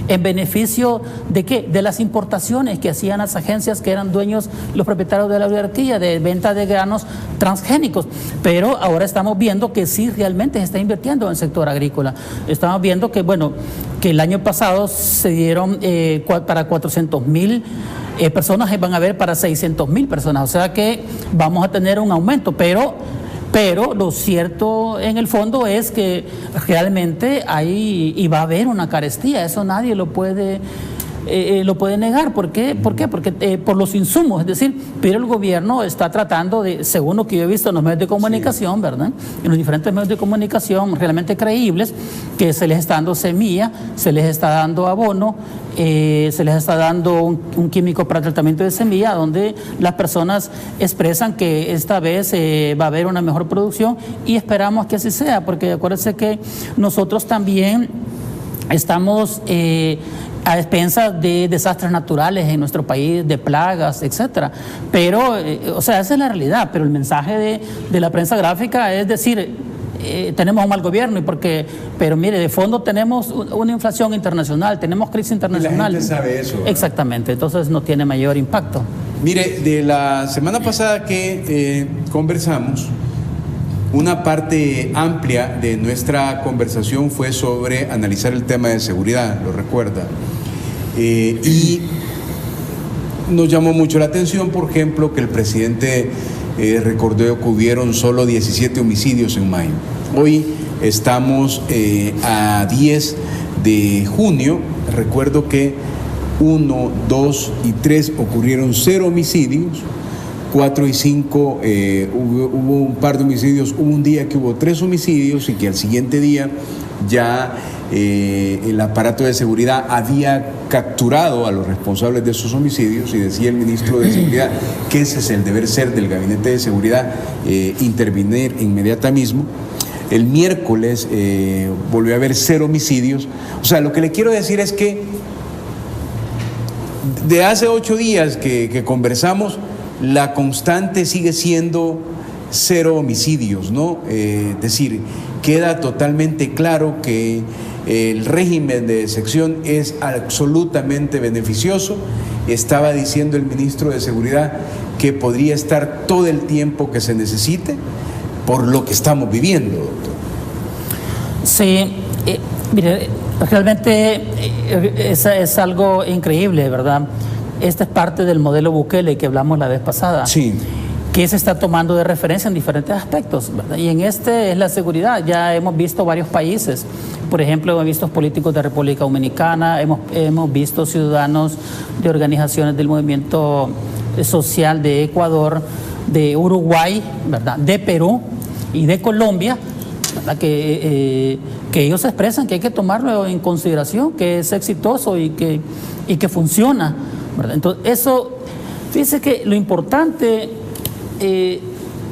¿En beneficio de qué? De las importaciones que hacían las agencias que eran dueños, los propietarios de la oligarquía, de venta de granos transgénicos. Pero ahora estamos viendo que sí realmente se está invirtiendo en el sector agrícola. Estamos viendo que, que el año pasado se dieron para 400,000 personas, van a haber para 600,000 personas. O sea que vamos a tener un aumento, pero lo cierto en el fondo es que realmente hay y va a haber una carestía, eso nadie lo puede negar. ¿Por qué? Porque por los insumos, es decir, pero el gobierno está tratando de, según lo que yo he visto en los medios de comunicación, ¿verdad? En los diferentes medios de comunicación realmente creíbles, que se les está dando semilla, se les está dando abono, se les está dando un químico para tratamiento de semilla, donde las personas expresan que esta vez va a haber una mejor producción y esperamos que así sea, porque acuérdense que nosotros también estamos a expensas de desastres naturales en nuestro país, de plagas, etcétera. Pero, esa es la realidad, pero el mensaje de la prensa gráfica es decir, tenemos un mal gobierno, pero mire, de fondo tenemos una inflación internacional, tenemos crisis internacional. Y la gente sabe eso, ¿verdad? Exactamente, entonces no tiene mayor impacto. Mire, de la semana pasada que conversamos, una parte amplia de nuestra conversación fue sobre analizar el tema de seguridad, lo recuerda. Y nos llamó mucho la atención, por ejemplo, que el presidente recordó que hubieron solo 17 homicidios en mayo. Hoy estamos a 10 de junio. Recuerdo que 1, 2 y 3 ocurrieron 0 homicidios. 4 y 5 hubo un par de homicidios, hubo un día que hubo 3 homicidios y que al siguiente día ya el aparato de seguridad había capturado a los responsables de esos homicidios, y decía el ministro de Seguridad que ese es el deber ser del Gabinete de Seguridad, intervenir inmediatamente mismo. El miércoles volvió a haber 0 homicidios. O sea, lo que le quiero decir es que de hace 8 días que conversamos, la constante sigue siendo 0 homicidios, ¿no? Es decir, queda totalmente claro que el régimen de sección es absolutamente beneficioso. Estaba diciendo el ministro de Seguridad que podría estar todo el tiempo que se necesite por lo que estamos viviendo, doctor. Sí, mire, realmente es algo increíble, ¿verdad? Esta es parte del modelo Bukele que hablamos la vez pasada. Sí. Que se está tomando de referencia en diferentes aspectos, ¿verdad? Y en este es la seguridad. Ya hemos visto varios países, por ejemplo, hemos visto políticos de República Dominicana, hemos visto ciudadanos de organizaciones del movimiento social de Ecuador, de Uruguay, ¿verdad? De Perú y de Colombia, ¿verdad? Que ellos expresan que hay que tomarlo en consideración, que es exitoso y que funciona, ¿verdad? Entonces, eso, fíjese que lo importante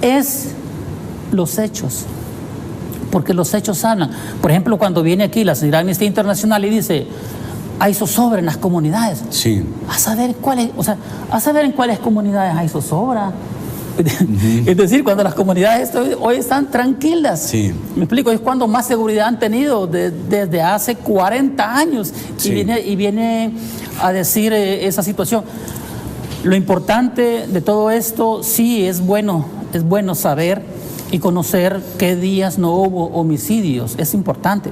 es los hechos, porque los hechos hablan. Por ejemplo, cuando viene aquí la señora Amnistía Internacional y dice hay zozobra en las comunidades, sí. a saber en cuáles comunidades hay zozobra. Es decir, cuando las comunidades hoy están tranquilas, sí. Me explico, es cuando más seguridad han tenido desde hace 40 años, sí. y viene a decir esa situación. Lo importante de todo esto, sí, es bueno saber y conocer qué días no hubo homicidios, es importante.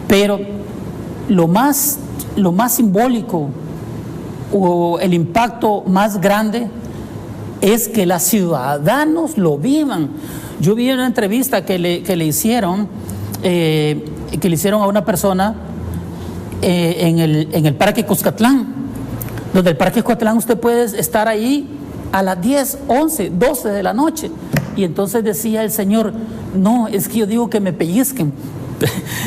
Pero lo más simbólico o el impacto más grande es que los ciudadanos lo vivan. Yo vi una entrevista que le hicieron a una persona en el Parque Cuscatlán, donde el Parque Cuscatlán usted puede estar ahí a las 10, 11, 12 de la noche. Y entonces decía el señor, no, es que yo digo que me pellizquen.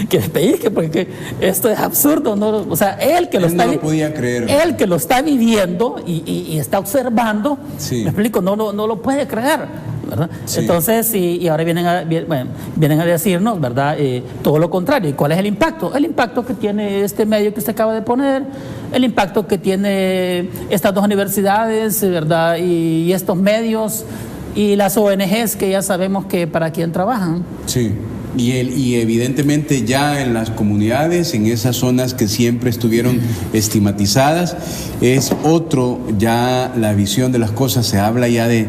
Que me pellizquen, porque esto es absurdo, ¿no? O sea, él que lo podía creer. Él que lo está viviendo y está observando, sí. Me explico, no lo puede creer, ¿verdad? Sí. Entonces, y ahora vienen a decirnos, ¿verdad? Todo lo contrario. ¿Y cuál es el impacto? El impacto que tiene este medio que usted acaba de poner, el impacto que tiene estas dos universidades, ¿verdad? Y estos medios y las ONGs que ya sabemos que para quién trabajan. Sí. Y evidentemente ya en las comunidades, en esas zonas que siempre estuvieron estigmatizadas, es otro ya la visión de las cosas. Se habla ya de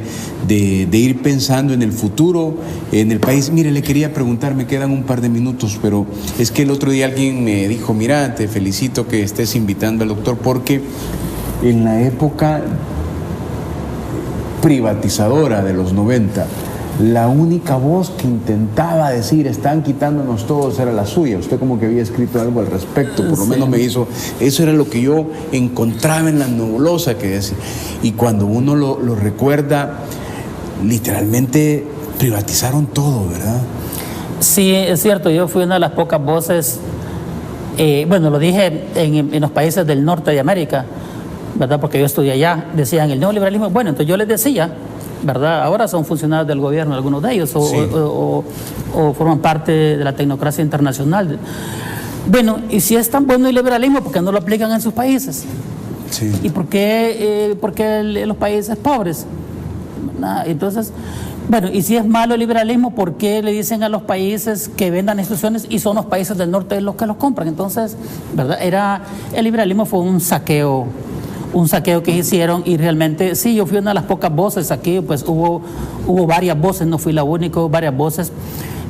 ir pensando en el futuro, en el país. Mire, le quería preguntar, me quedan un par de minutos, pero es que el otro día alguien me dijo, mira, te felicito que estés invitando al doctor, porque en la época privatizadora de los 90, la única voz que intentaba decir están quitándonos todos era la suya. Usted como que había escrito algo al respecto, por lo menos me hizo, eso era lo que yo encontraba en la nebulosa que decía. Y cuando uno lo recuerda, literalmente privatizaron todo, ¿verdad? Sí, es cierto, yo fui una de las pocas voces, lo dije en los países del norte de América, ¿verdad? Porque yo estudié allá, decían el neoliberalismo, bueno, entonces yo les decía, ¿verdad? Ahora son funcionarios del gobierno, algunos de ellos, o forman parte de la tecnocracia internacional. Bueno, y si es tan bueno el liberalismo, ¿por qué no lo aplican en sus países? Sí. ¿Y por qué en los países pobres? Entonces, bueno, y si es malo el liberalismo, ¿por qué le dicen a los países que vendan instituciones y son los países del norte los que los compran? Entonces, ¿verdad? El liberalismo fue un saqueo que hicieron, y realmente sí, yo fui una de las pocas voces aquí, pues hubo varias voces, no fui la única, varias voces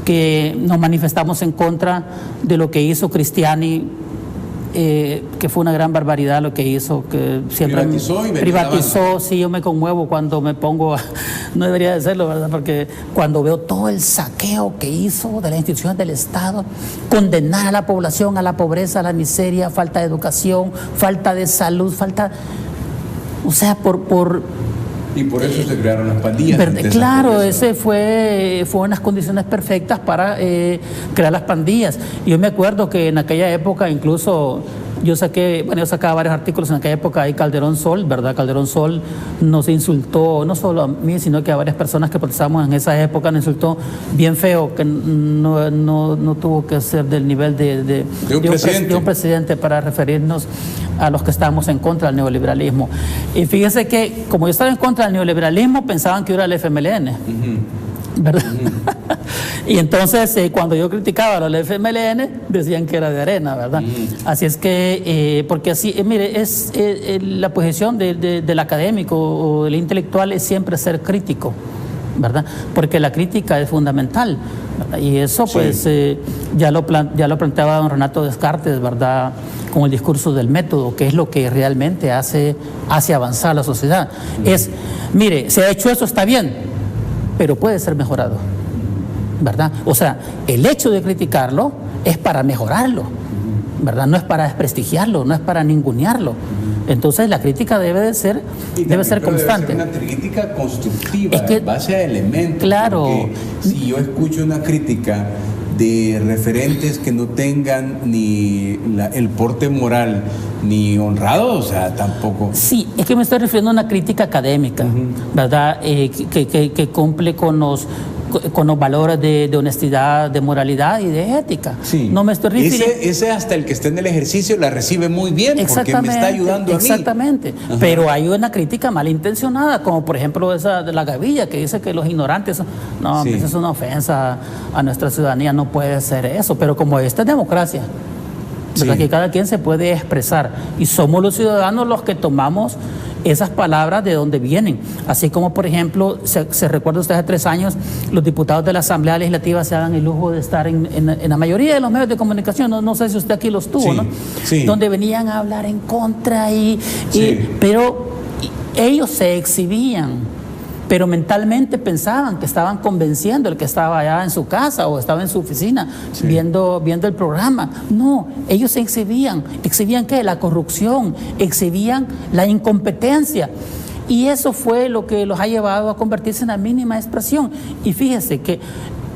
que nos manifestamos en contra de lo que hizo Cristiani, que fue una gran barbaridad lo que hizo, que siempre privatizó. Sí, yo me conmuevo cuando me pongo no debería de serlo, ¿verdad? Porque cuando veo todo el saqueo que hizo de las instituciones del Estado, condenar a la población a la pobreza, a la miseria, falta de educación, falta de salud, o sea, y por eso se crearon las pandillas. Claro, ese fue unas condiciones perfectas para crear las pandillas. Yo me acuerdo que en aquella época incluso yo sacaba varios artículos en aquella época, y Calderón Sol, ¿verdad? Calderón Sol nos insultó, no solo a mí, sino que a varias personas que protestamos en esa época, nos insultó bien feo, que no tuvo que ser del nivel de un presidente para referirnos a los que estábamos en contra del neoliberalismo. Y fíjese que, como yo estaba en contra del neoliberalismo, pensaban que yo era el FMLN, ¿verdad? Y entonces, cuando yo criticaba a la FMLN, decían que era de arena, ¿verdad? Así es que, porque así, mire, es la posición del académico o del intelectual es siempre ser crítico, ¿verdad? Porque la crítica es fundamental, ¿verdad? Y eso, pues, ya lo planteaba don Renato Descartes, ¿verdad? Con el discurso del método, que es lo que realmente hace avanzar la sociedad. Es, mire, se ha hecho eso, está bien, pero puede ser mejorado, ¿verdad? O sea, el hecho de criticarlo es para mejorarlo, ¿verdad? No es para desprestigiarlo, no es para ningunearlo. Entonces la crítica debe ser constante. Debe ser una crítica constructiva, en base a elementos. Claro. Porque si yo escucho una crítica de referentes que no tengan ni el porte moral ni honrado, o sea, tampoco. Sí, es que me estoy refiriendo a una crítica académica, ¿verdad? Que cumple con los valores de honestidad, de moralidad y de ética. Sí. No me estoy refiriendo. Ese hasta el que esté en el ejercicio la recibe muy bien porque me está ayudando a mí. Exactamente. Pero hay una crítica malintencionada, como por ejemplo esa de la Gavilla, que dice que los ignorantes no, eso es una ofensa a nuestra ciudadanía, no puede ser eso. Pero como esta es democracia, ¿verdad? Que cada quien se puede expresar y somos los ciudadanos los que tomamos esas palabras de dónde vienen. Así como, por ejemplo, se recuerda usted hace 3 años, los diputados de la Asamblea Legislativa se hagan el lujo de estar en la mayoría de los medios de comunicación, no sé si usted aquí los tuvo, ¿no? Sí. Donde venían a hablar en contra pero ellos se exhibían, pero mentalmente pensaban que estaban convenciendo al que estaba allá en su casa o estaba en su oficina viendo el programa. No, ellos se exhibían ¿qué? La corrupción, exhibían la incompetencia. Y eso fue lo que los ha llevado a convertirse en la mínima expresión. Y fíjese que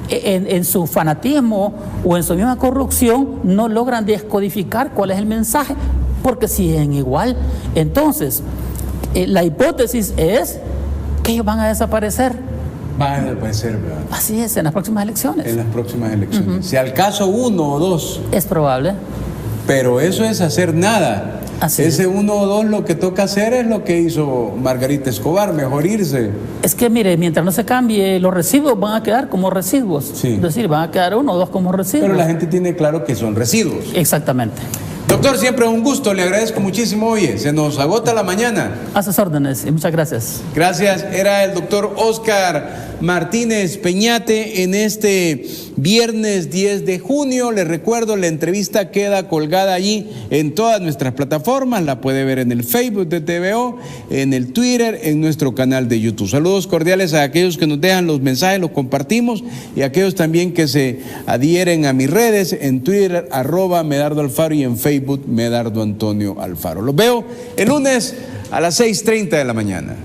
en su fanatismo o en su misma corrupción no logran descodificar cuál es el mensaje, porque siguen igual. Entonces, la hipótesis es que ellos van a desaparecer. Van a desaparecer, ¿verdad? Así es, en las próximas elecciones. En las próximas elecciones. Si al caso 1 o 2. Es probable. Pero eso es hacer nada. Ese 1 o 2 lo que toca hacer es lo que hizo Margarita Escobar, mejor irse. Es que mire, mientras no se cambie, los residuos van a quedar como residuos. Es decir, van a quedar 1 o 2 como residuos. Pero la gente tiene claro que son residuos. Exactamente. Doctor, siempre un gusto, le agradezco muchísimo. Oye, se nos agota la mañana. A sus órdenes y muchas gracias. Gracias, era el doctor Óscar Martínez Peñate en este viernes 10 de junio. Les recuerdo, la entrevista queda colgada allí en todas nuestras plataformas. La puede ver en el Facebook de TVO, en el Twitter, en nuestro canal de YouTube. Saludos cordiales a aquellos que nos dejan los mensajes, los compartimos, y a aquellos también que se adhieren a mis redes, en Twitter, @Medardo Alfaro, y en Facebook, Medardo Antonio Alfaro. Los veo el lunes a las 6:30 de la mañana.